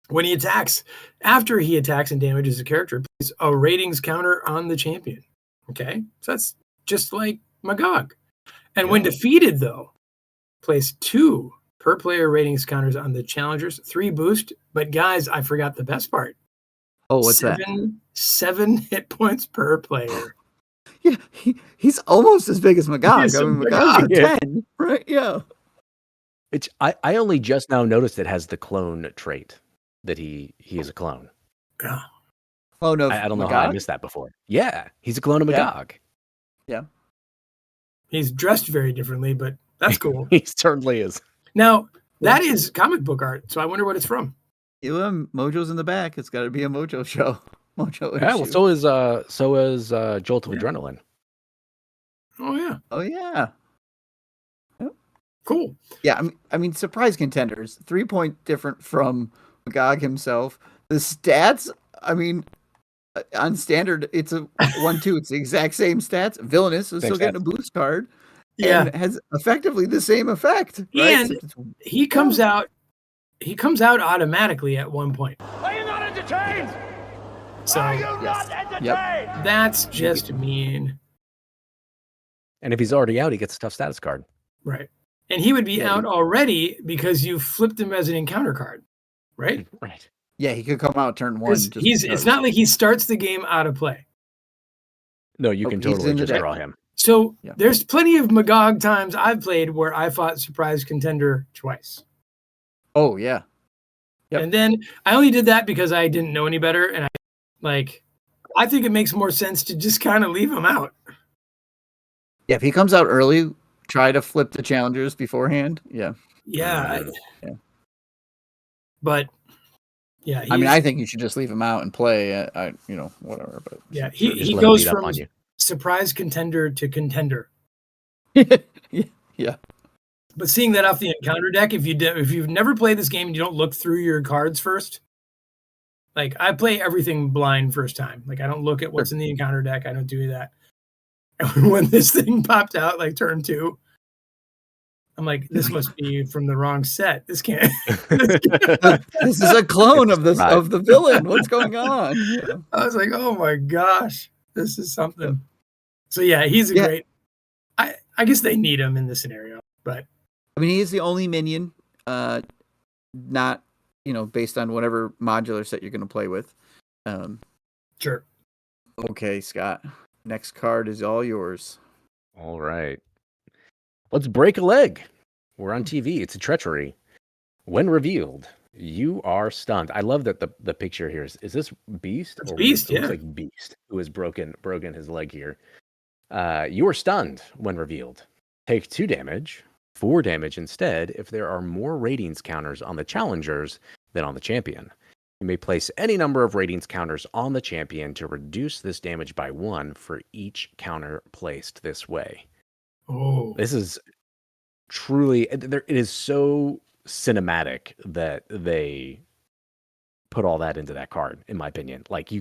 When he attacks, after he attacks and damages a character, place a ratings counter on the champion. Okay? So that's just like MaGog. And when defeated, though, place 2 per player ratings counters on the challengers, 3 boost. But guys, I forgot the best part. Oh, what's that? 7 hit points per player. Yeah, he's almost as big as MaGog. He's I mean, a MaGog's MaGog. a 10, right? Yeah. Which I only just now noticed it has the clone trait, that he is a clone. Yeah. Oh, no. I don't know how I missed that before. Yeah, he's a clone of MaGog. Yeah. He's dressed very differently, but that's cool. He certainly is. Now, that is comic book art, so I wonder what it's from. Mojo's in the back. It's got to be a Mojo show. Mojo Yeah, well, issue. so is Jolt of Adrenaline. Oh, yeah. Oh, yeah. Cool. Yeah, I mean, surprise contenders, 3-point different from MaGog himself. The stats, I mean, on standard, it's a 1-2. It's the exact same stats. Villainous is still getting a boost card. Yeah. And has effectively the same effect. Right? And he comes out automatically at 1 point. Are you not entertained? So Are you not entertained? that's just mean. And if he's already out, he gets a tough status card. Right. And he would be out already because you flipped him as an encounter card. Right? Right. Yeah, he could come out turn 1. It's not like he starts the game out of play. No, you can totally just deck. draw him. So there's plenty of MaGog times I've played where I fought surprise contender twice. Oh, yeah. Yep. And then I only did that because I didn't know any better. And I think it makes more sense to just kind of leave him out. Yeah, if he comes out early, try to flip the challengers beforehand. Yeah. Yeah. But yeah. I mean, I think you should just leave him out and play, whatever. But yeah, Just he let him goes beat up from on you. surprise contender to contender. Yeah. But seeing that off the encounter deck, if you've never played this game and you don't look through your cards first, like I play everything blind first time. Like I don't look at what's in the encounter deck. I don't do that. And when this thing popped out, like turn 2, I'm like, this must be from the wrong set. This can't. This is a clone of the villain. What's going on? Yeah. I was like, oh my gosh, this is something. So yeah, he's a great. I guess they need him in this scenario, but I mean, he is the only minion, not based on whatever modular set you're going to play with. Sure. Okay, Scott. Next card is all yours. All right. Let's break a leg. We're on TV. It's a treachery. When revealed, you are stunned. I love that the picture here is this Beast? It's Beast, it looks like Beast, who has broken his leg here. You are stunned when revealed. Take 2 damage, 4 damage instead if there are more ratings counters on the challengers than on the champion. You may place any number of ratings counters on the champion to reduce this damage by 1 for each counter placed this way. Oh, This is truly, it is so cinematic that they put all that into that card, in my opinion. Like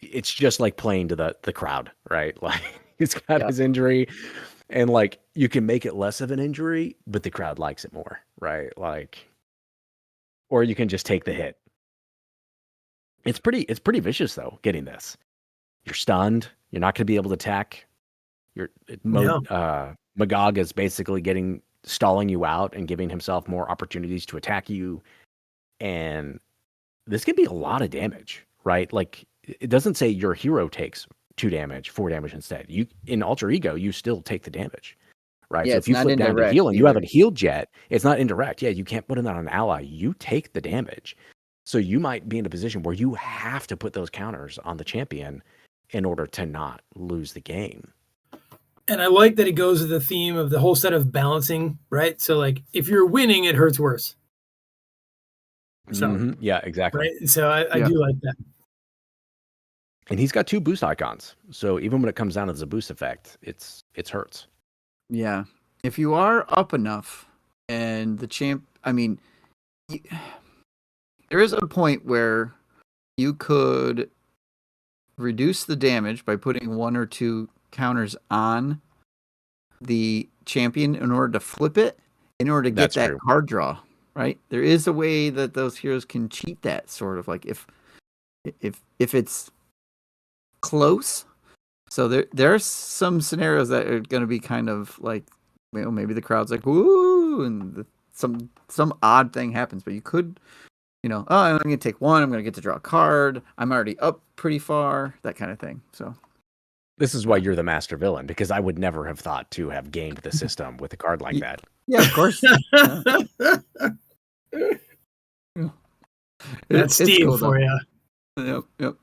it's just like playing to the crowd, right? Like he's got his injury and like you can make it less of an injury, but the crowd likes it more, right? Like, or you can just take the hit. It's pretty vicious though, getting this. You're stunned. You're not going to be able to attack. MaGog is basically stalling you out and giving himself more opportunities to attack you. And this can be a lot of damage, right? Like it doesn't say your hero takes 2 damage, 4 damage instead. You in Alter Ego, you still take the damage, right? Yeah, So it's if you not flip down to indirect heal and you either. haven't healed yet, it's not indirect. Yeah, you can't put it on an ally. You take the damage. So you might be in a position where you have to put those counters on the champion in order to not lose the game. And I like that it goes with the theme of the whole set of balancing, right? So like if you're winning, it hurts worse. So Yeah, exactly. right. So I Yeah. do like that. And he's got 2 boost icons. So even when it comes down to the boost effect, it's hurts. Yeah. If you are up enough and the champ, I mean, there is a point where you could reduce the damage by putting 1 or 2 counters on the champion in order to flip it, in order to get That's that true. card draw, right? There is a way that those heroes can cheat that, sort of like if it's close. So there are some scenarios that are going to be kind of like, you know, maybe the crowd's like, "Woo!" and some odd thing happens, but you could, you know, oh, I'm going to take 1, I'm going to get to draw a card, I'm already up pretty far, that kind of thing. So This is why you're the master villain, because I would never have thought to have gamed the system with a card like that. yeah, of course. Yeah. That's It's Steve cool, for though. you. Yep.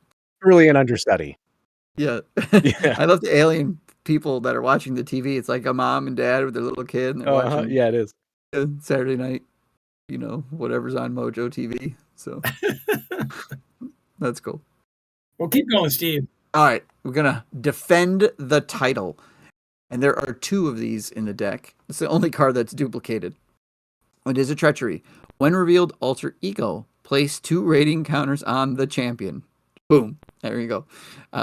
Really an understudy. Yeah. Yeah. I love the alien people that are watching the TV. It's like a mom and dad with their little kid, and they're watching Yeah, it is. Saturday night, you know, whatever's on Mojo TV. So that's cool. Well, keep going, Steve. All right, we're gonna defend the title, and there are 2 of these in the deck. It's the only card that's duplicated. It is a treachery. When revealed, Alter Ego, place 2 rating counters on the champion. Boom. There you go.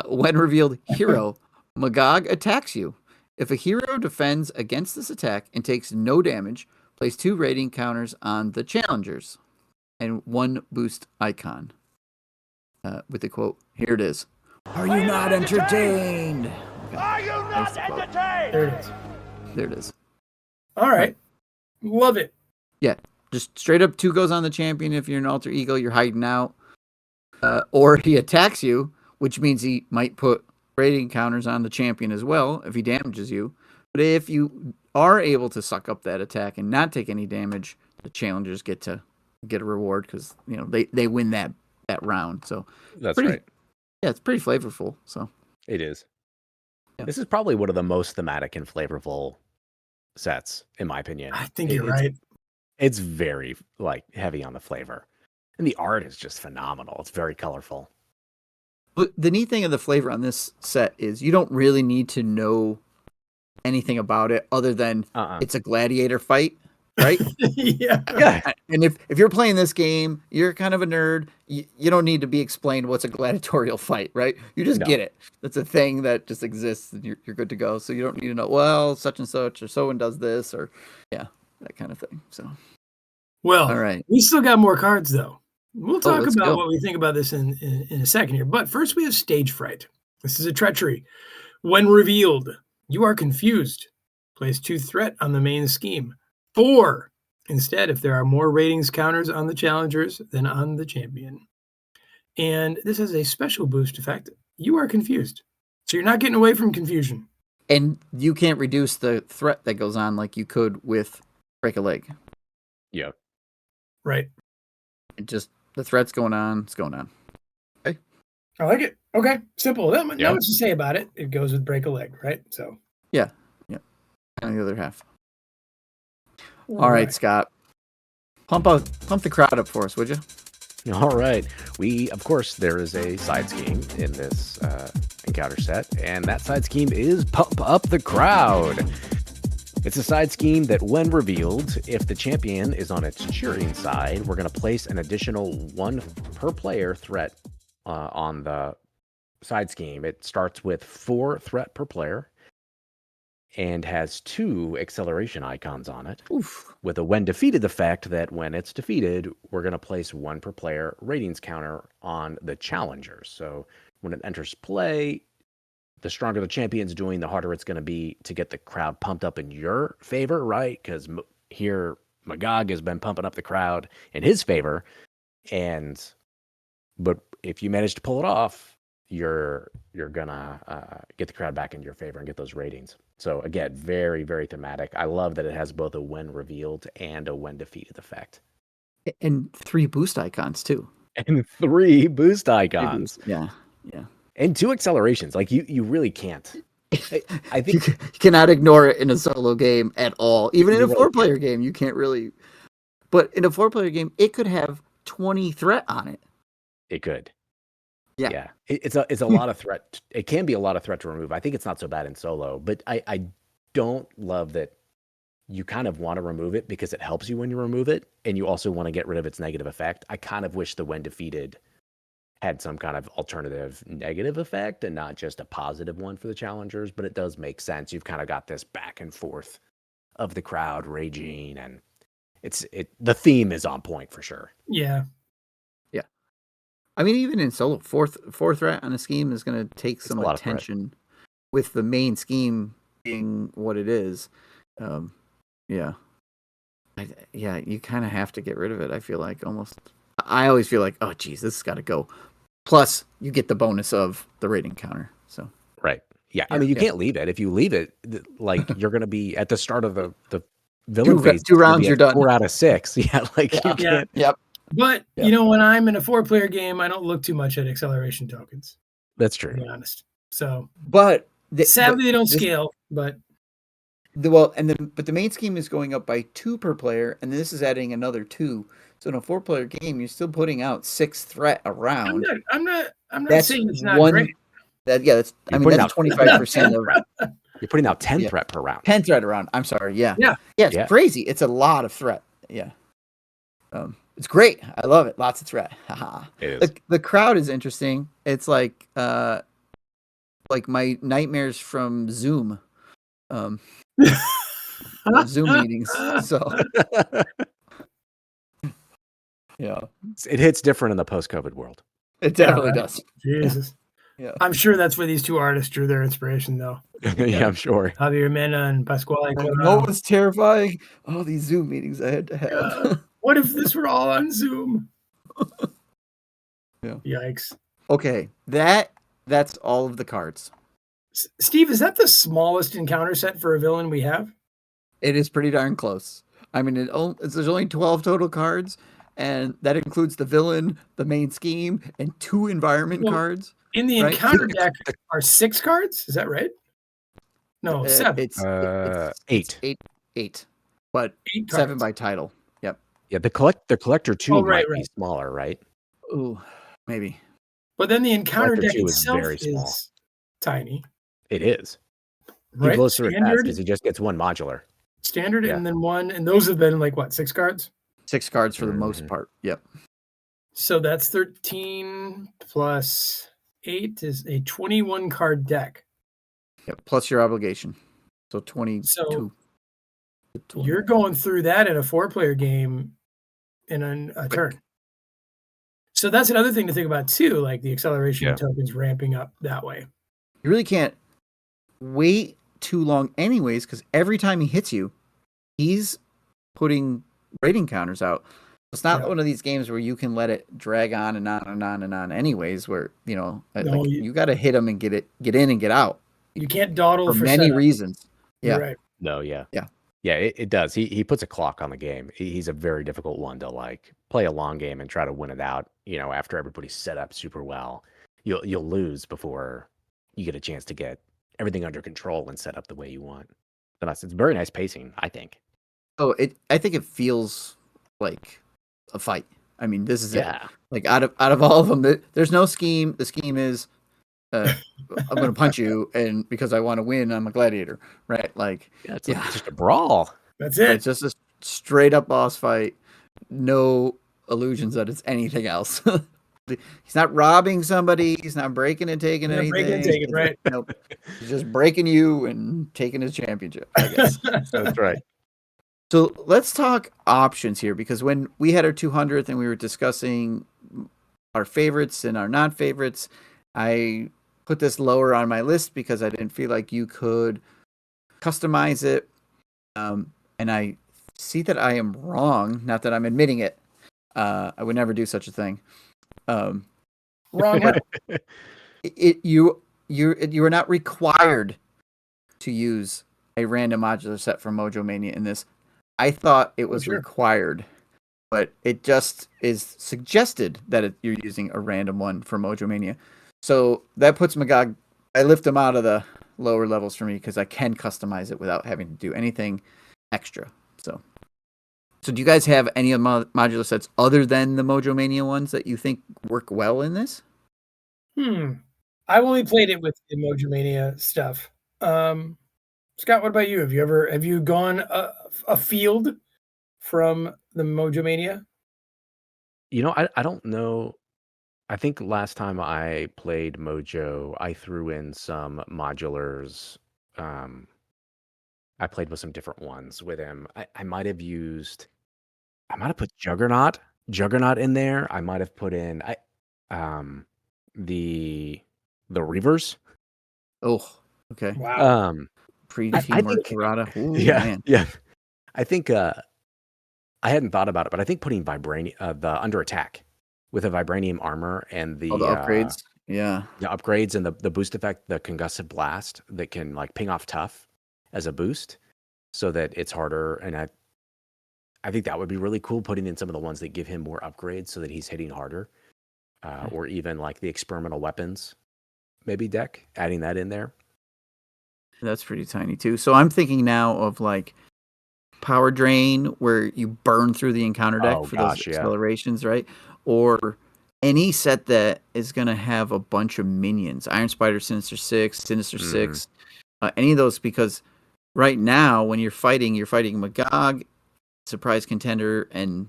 When revealed, hero, MaGog attacks you. If a hero defends against this attack and takes no damage, place 2 rating counters on the challengers and 1 boost icon. With the quote, here it is. Are you not entertained? Are you not entertained? There it is. There it is. All right. Love it. Yeah, just straight up 2 goes on the champion. If you're an Alter Ego, you're hiding out. Or he attacks you, which means he might put rating counters on the champion as well if he damages you. But if you are able to suck up that attack and not take any damage, the challengers get a reward because, you know, they win that round. So That's pretty, right. Yeah, it's pretty flavorful. So It is. Yeah. This is probably one of the most thematic and flavorful sets, in my opinion. I think you're right. It's very like heavy on the flavor. And the art is just phenomenal. It's very colorful. But the neat thing of the flavor on this set is you don't really need to know anything about it other than it's a gladiator fight, right? Yeah. Yeah. And if you're playing this game, you're kind of a nerd. You don't need to be explained what's a gladiatorial fight, right? You just get it. That's a thing that just exists, and you're good to go. So you don't need to know, well, such and such, or so and does this, or that kind of thing. So, Well, all right, we still got more cards though. We'll talk let's about go. what we think about this in a second here. But first, we have Stage Fright. This is a treachery. When revealed, you are confused. Place 2 threat on the main scheme. 4 instead if there are more ratings counters on the challengers than on the champion. And this has a special boost effect. You are confused. So you're not getting away from confusion. And you can't reduce the threat that goes on like you could with Break a Leg. Yeah. Right. It just, the threat's going on, it's going on. Okay. I like it. Okay. Simple. Not much to say about it. It goes with Break a Leg, right? So Yeah. And the other half. All right, Scott. Pump the crowd up for us, would you? All right. Of course, there is a side scheme in this encounter set, and that side scheme is Pump Up the Crowd. It's a side scheme that, when revealed, if the champion is on its cheering side, we're going to place an additional 1 per player threat on the side scheme. It starts with 4 threat per player and has 2 acceleration icons on it. Oof. With a when defeated effect that when it's defeated, we're going to place 1 per player ratings counter on the challengers. So when it enters play, the stronger the champion's doing, the harder it's going to be to get the crowd pumped up in your favor, right? Because here, MaGog has been pumping up the crowd in his favor. But if you manage to pull it off, you're gonna get the crowd back into your favor and get those ratings. So again, very, very thematic. I love that it has both a when revealed and a when defeated effect. And 3 boost icons too. And 3 boost 3 icons. boost. Yeah. And 2 accelerations. Like you really can't. I You think cannot ignore it in a solo game at all. Even in You a really 4-player game, you can't really. But in a 4-player game, it could have 20 threat on it. it could. Yeah. Yeah. It's a lot of threat. It can be a lot of threat to remove. I think it's not so bad in solo, but I don't love that you kind of want to remove it because it helps you when you remove it, and you also want to get rid of its negative effect. I kind of wish the when defeated had some kind of alternative negative effect and not just a positive one for the challengers, but it does make sense. You've kind of got this back and forth of the crowd raging, and the theme is on point for sure. Yeah. I mean, even in solo, four threat on a scheme is going to take some a lot of threat. attention with the main scheme being what it is. Yeah. You kind of have to get rid of it. I feel like almost. I always feel like, oh, geez, this has got to go. Plus, you get the bonus of the rating counter. So Right. Yeah. I mean, you can't leave it. If you leave it, like you're going to be at the start of the villain phase. 2 rounds, be you're at done. 4 out of 6. Yeah. Like you can't. Yep. But Yeah. you know, when I'm in a 4-player game, I don't look too much at acceleration tokens, That's to true. be honest. So But sadly, they don't this- scale. But but the main scheme is going up by 2 per player, and this is adding another 2. So in a 4-player game, you're still putting out 6 threat around. I'm not That's saying it's not one. great. That's You're putting that's out 25% of You're putting out 10 Yeah. threat per round. 10 threat around. I'm sorry. Yeah. Yeah. It's Yeah. crazy. It's a lot of threat. Yeah. It's great. I love it. Lots of threat. Haha. It is. The crowd is interesting. It's like my nightmares from Zoom. Zoom meetings. So yeah, It hits different in the post-COVID world. it definitely right. does. Jesus. Yeah. I'm sure that's where these 2 artists drew their inspiration, though. Yeah, I'm sure. Javier Mena and Pasquale. Like, Corral. no one's terrifying. Oh, these Zoom meetings I had to have. What if this were all on Zoom? Yeah. Yikes. Okay, that's all of the cards. Steve, is that the smallest encounter set for a villain we have? It is pretty darn close. I mean, there's only 12 total cards, and that includes the villain, the main scheme, and 2 environment cards. In the Right. encounter deck are 6 cards. Is that right? No, 7. It's 8. 8, but 8 7 cards. by title. Yep. Yeah, the collector 2 Oh, right, might be right. smaller, right? Ooh, maybe. But then the encounter Collector deck 2 is itself very small. is tiny. It is. Right? He blows through it fast Standard, because he just gets 1 modular. standard, Yeah. and then 1. And those have been like what, 6 cards? 6 cards for the most Mhm. part. Yep. So that's 13 plus 8 is a 21 card deck. Yep. Plus your obligation. So 22. So you're going through that in a 4-player game in a turn. So that's another thing to think about too, like the acceleration Yeah. tokens ramping up that way. You really can't wait too long anyways, because every time he hits you, he's putting rating counters out. It's not Yeah. one of these games where you can let it drag on and on and on and on anyways, where, No, you got to hit him and get in and get out You can't dawdle for for many setup. reasons. You're Yeah. right. No, yeah. Yeah. Yeah, it does. He puts a clock on the game. He's a very difficult one to like play a long game and try to win it out, after everybody's set up super well. You'll lose before you get a chance to get everything under control and set up the way you want. So it's very nice pacing, I think. Oh, I think it feels like a fight. I mean, this is it. Yeah. Like out of all of them, there's no scheme. The scheme is, I'm going to punch you, and because I want to win, I'm a gladiator, right? Like, It's just a brawl. That's it. it's just a straight up boss fight. No illusions that it's anything else. He's not robbing somebody. He's not breaking and taking Yeah, anything. breaking and taking, right. Nope. He's just breaking you and taking his championship, I guess. That's right. So let's talk options here, because when we had our 200th and we were discussing our favorites and our non-favorites, I put this lower on my list because I didn't feel like you could customize it. And I see that I am wrong, not that I'm admitting it. I would never do such a thing. Wrong. But you are not required to use a random modular set from MojoMania in this. I thought it was sure. required, but it just is suggested that you're using a random one for MojoMania. So that puts MaGog. I lift him out of the lower levels for me because I can customize it without having to do anything extra. So do you guys have any modular sets other than the MojoMania ones that you think work well in this? I've only played it with the MojoMania stuff. Scott, what about you? Have you gone afield from the MojoMania? I don't know. I think last time I played Mojo, I threw in some modulars. I played with some different ones with him. I might have put Juggernaut in there. I might have put in the Reavers. Oh, okay. Wow. Pre-teamwork karate. Ooh, man. Yeah. I think I hadn't thought about it, but I think putting the under attack with a vibranium armor and the upgrades. Yeah. The upgrades and the boost effect, the concussive blast that can like ping off tough as a boost so that it's harder. And I think that would be really cool, putting in some of the ones that give him more upgrades so that he's hitting harder. Or even like the experimental weapons maybe deck, adding that in there. That's pretty tiny too. So I'm thinking now of like power drain where you burn through the encounter deck those accelerations, right? Or any set that is going to have a bunch of minions, Iron Spider, Sinister Six, any of those, because right now when you're fighting MaGog, Surprise Contender, and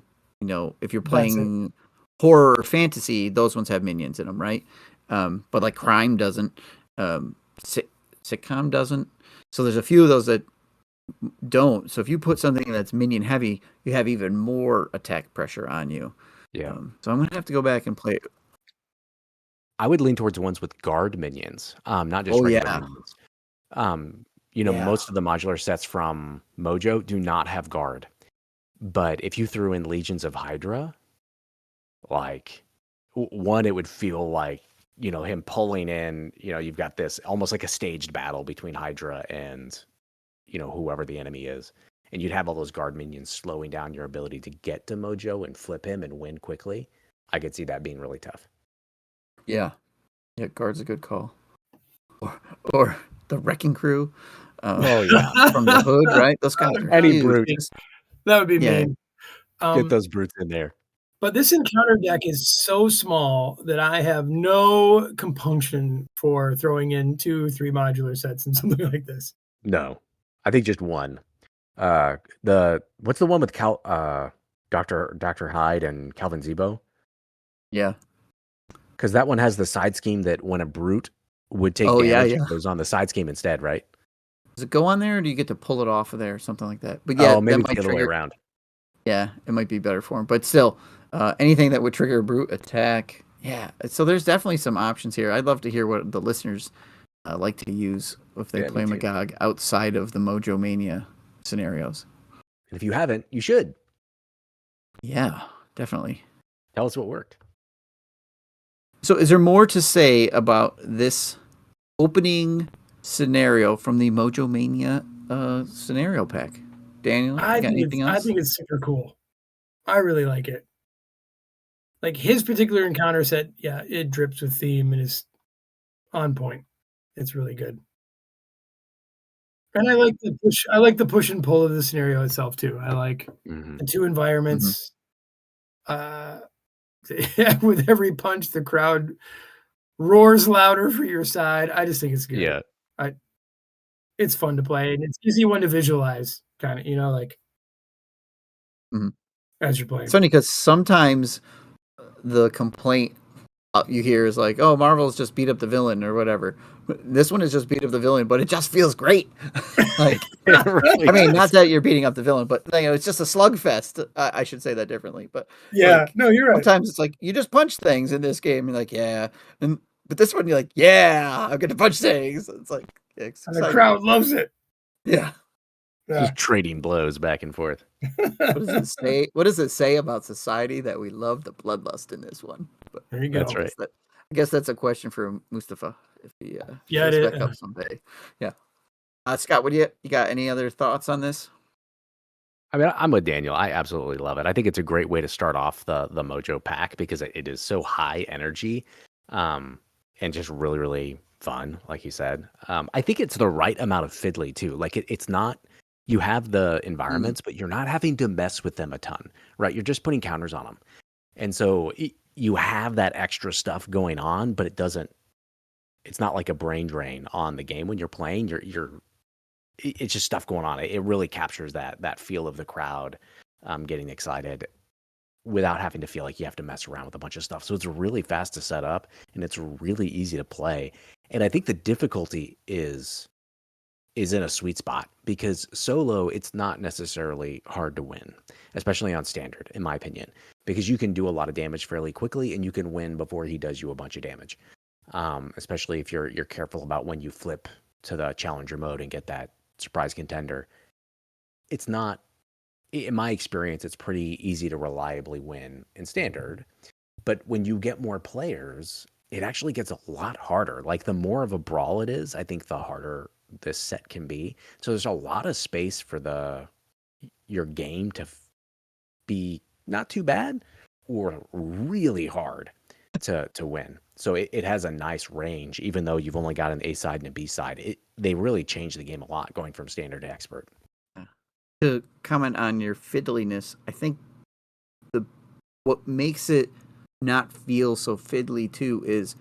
if you're playing horror or fantasy, those ones have minions in them, right? But like Crime doesn't, Sitcom doesn't. So there's a few of those that don't. So if you put something that's minion heavy, you have even more attack pressure on you. Yeah. So I'm gonna have to go back and play. I would lean towards ones with guard minions, not just regular minions. Most of the modular sets from Mojo do not have guard. But if you threw in Legions of Hydra, like one, it would feel like, him pulling in, you've got this almost like a staged battle between Hydra and, whoever the enemy is. And you'd have all those guard minions slowing down your ability to get to Mojo and flip him and win quickly. I could see that being really tough. Yeah, guard's a good call. Or the Wrecking Crew. From the hood, right? Those guys are any huge. brute. That would be mean. Get those brutes in there. But this encounter deck is so small that I have no compunction for throwing in 2-3 modular sets and something like this. No, I think just one. What's the one with Dr. Hyde and Calvin Zebo? Yeah, because that one has the side scheme that when a brute would take damage, it goes on the side scheme instead, right? Does it go on there, or do you get to pull it off of there or something like that? But yeah, maybe that might the other way around. Yeah, it might be better for him, but still, anything that would trigger a brute attack. Yeah, so there's definitely some options here. I'd love to hear what the listeners like to use if they play MaGog outside of the MojoMania scenarios. And if you haven't, you should. Yeah, definitely. Tell us what worked. So is there more to say about this opening scenario from the MojoMania scenario pack? Daniel, I got anything else? I think it's super cool. I really like it. Like his particular encounter set, it drips with theme and is on point. It's really good. And I like the push and pull of the scenario itself too. I like the two environments. With every punch, the crowd roars louder for your side. I just think it's good. Yeah. It's fun to play, and it's easy one to visualize, kind of, as you're playing. It's funny because sometimes the complaint you hear is like, "Oh, Marvel's just beat up the villain" or whatever. This one is just beat up the villain, but it just feels great. Like, I mean, not that you're beating up the villain, but it's just a slugfest. I should say that differently. But no, you're right. Sometimes it's like you just punch things in this game. You're like, but this one you're like, I'm gonna punch things. It's like and the crowd loves it. Yeah. Just trading blows back and forth. What does it say? What does it say about society that we love the bloodlust in this one? But There you That's go. right. I guess that's a question for Mustafa if he Yeah, shows it back is. up someday. Yeah. Scott, what do you got? Any other thoughts on this? I mean, I'm with Daniel. I absolutely love it. I think it's a great way to start off the Mojo pack because it is so high energy, and just really, really fun, like you said. I think it's the right amount of fiddly too. Like it's not you have the environments, but you're not having to mess with them a ton, right? You're just putting counters on them, and so you have that extra stuff going on, but it doesn't. It's not like a brain drain on the game when you're playing. It's just stuff going on. It really captures that feel of the crowd getting excited without having to feel like you have to mess around with a bunch of stuff. So it's really fast to set up and it's really easy to play. And I think the difficulty is in a sweet spot because solo, it's not necessarily hard to win, especially on standard, in my opinion, because you can do a lot of damage fairly quickly and you can win before he does you a bunch of damage. Especially if you're careful about when you flip to the challenger mode and get that surprise contender. It's not, in my experience, it's pretty easy to reliably win in standard. But when you get more players, it actually gets a lot harder. Like the more of a brawl it is, I think the harder this set can be. So there's a lot of space for your game to be not too bad or really hard to win. So it has a nice range, even though you've only got an A side and a B side. They really changed the game a lot going from standard to expert. To comment on your fiddliness, I think what makes it not feel so fiddly too is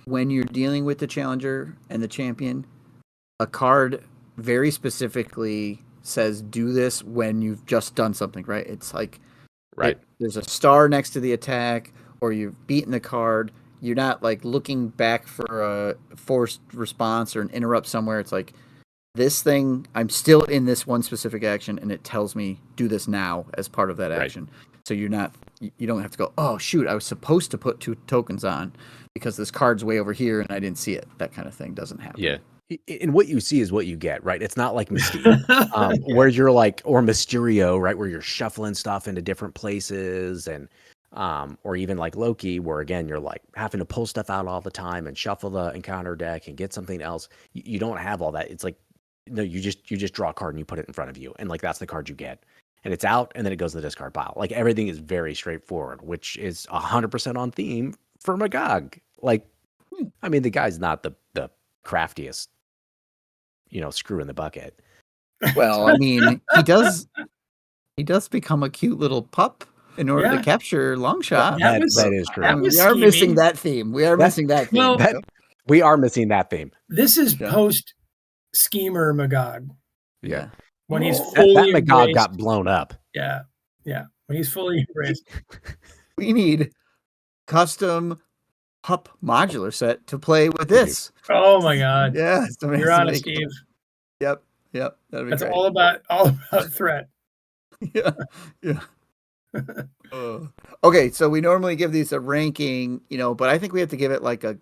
when you're dealing with the challenger and the champion, a card very specifically says do this when you've just done something, right? It's like Right. there's a star next to the attack or you've beaten the card. You're not like looking back for a forced response or an interrupt somewhere. It's like this thing, I'm still in this one specific action and it tells me do this now as part of that action. Right. So you don't have to go, oh shoot, I was supposed to put 2 tokens on because this card's way over here and I didn't see it. That kind of thing doesn't happen. Yeah. And what you see is what you get, right? It's not like Mystique, where you're like, or Mysterio, right? Where you're shuffling stuff into different places and, or even like Loki, where again, you're like having to pull stuff out all the time and shuffle the encounter deck and get something else. You don't have all that. It's like, no, you just draw a card and you put it in front of you. And like, that's the card you get and it's out and then it goes to the discard pile. Like everything is very straightforward, which is 100% on theme for MaGog. Like, I mean, the guy's not the craftiest, screw in the bucket. Well, I mean, he does become a cute little pup in order to capture Longshot. That is true. We are missing that theme. We are missing that theme. Well, we are missing that theme. This is post schemer MaGog. Yeah. When he's that fully MaGog embraced, got blown up. Yeah. When he's fully embraced. We need custom pup modular set to play with this. Oh my God. Yeah. You're on it, Steve. Yep. That'd be That's great. all about threat. Yeah. Okay, so we normally give these a ranking, but I think we have to give it like a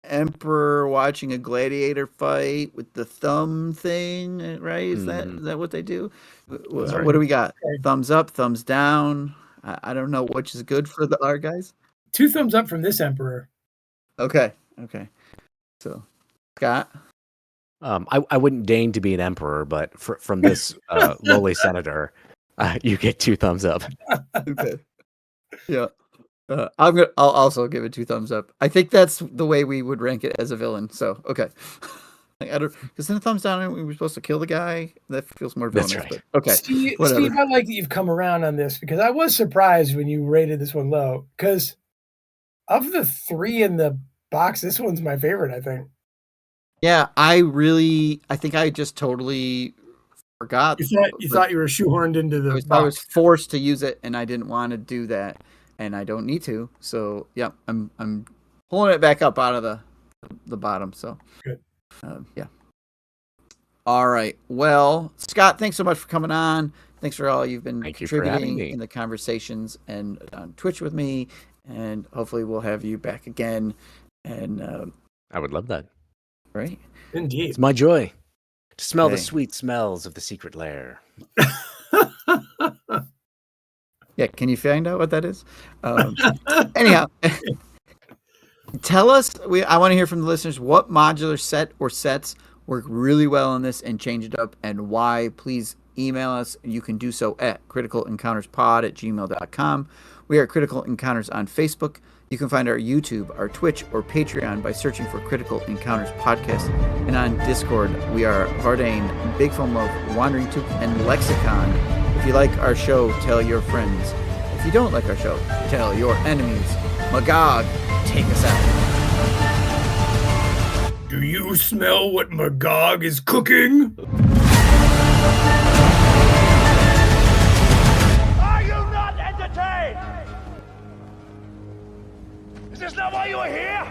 emperor watching a gladiator fight with the thumb thing, right? Is that what they do? What do we got? Okay. Thumbs up, thumbs down. I don't know which is good for our guys. 2 thumbs up from this emperor. Okay. So, Scott. I wouldn't deign to be an emperor, but from this lowly senator, you get 2 thumbs up. Okay. Yeah. I'll also give it 2 thumbs up. I think that's the way we would rank it as a villain. So okay. Because then a thumbs down, we were supposed to kill the guy. That feels more villainous. That's right. Okay. Steve, I like that you've come around on this because I was surprised when you rated this one low. Because of the 3 in the box, this one's my favorite, I think. Yeah, I think I just totally forgot. You thought you were shoehorned into the box. I was forced to use it, and I didn't want to do that, and I don't need to. So, yeah, I'm pulling it back up out of the bottom. So, good. Yeah. All right. Well, Scott, thanks so much for coming on. Thanks for all you've been contributing in the conversations and on Twitch with me, and hopefully we'll have you back again. And I would love that. Right? Indeed. It's my joy to smell the sweet smells of the secret lair. Yeah, can you find out what that is? Anyhow, tell us. I want to hear from the listeners what modular set or sets work really well in this and change it up, and why. Please email us. You can do so at criticalencounterspod@gmail.com. We are Critical Encounters on Facebook. You can find our YouTube, our Twitch, or Patreon by searching for Critical Encounters Podcast. And on Discord, we are Vardain, Big Foam Loaf, Wandering Took, and Lexicon. If you like our show, tell your friends. If you don't like our show, tell your enemies. MaGog, take us out. Do you smell what MaGog is cooking? Are you not entertained? Is this not why you are here?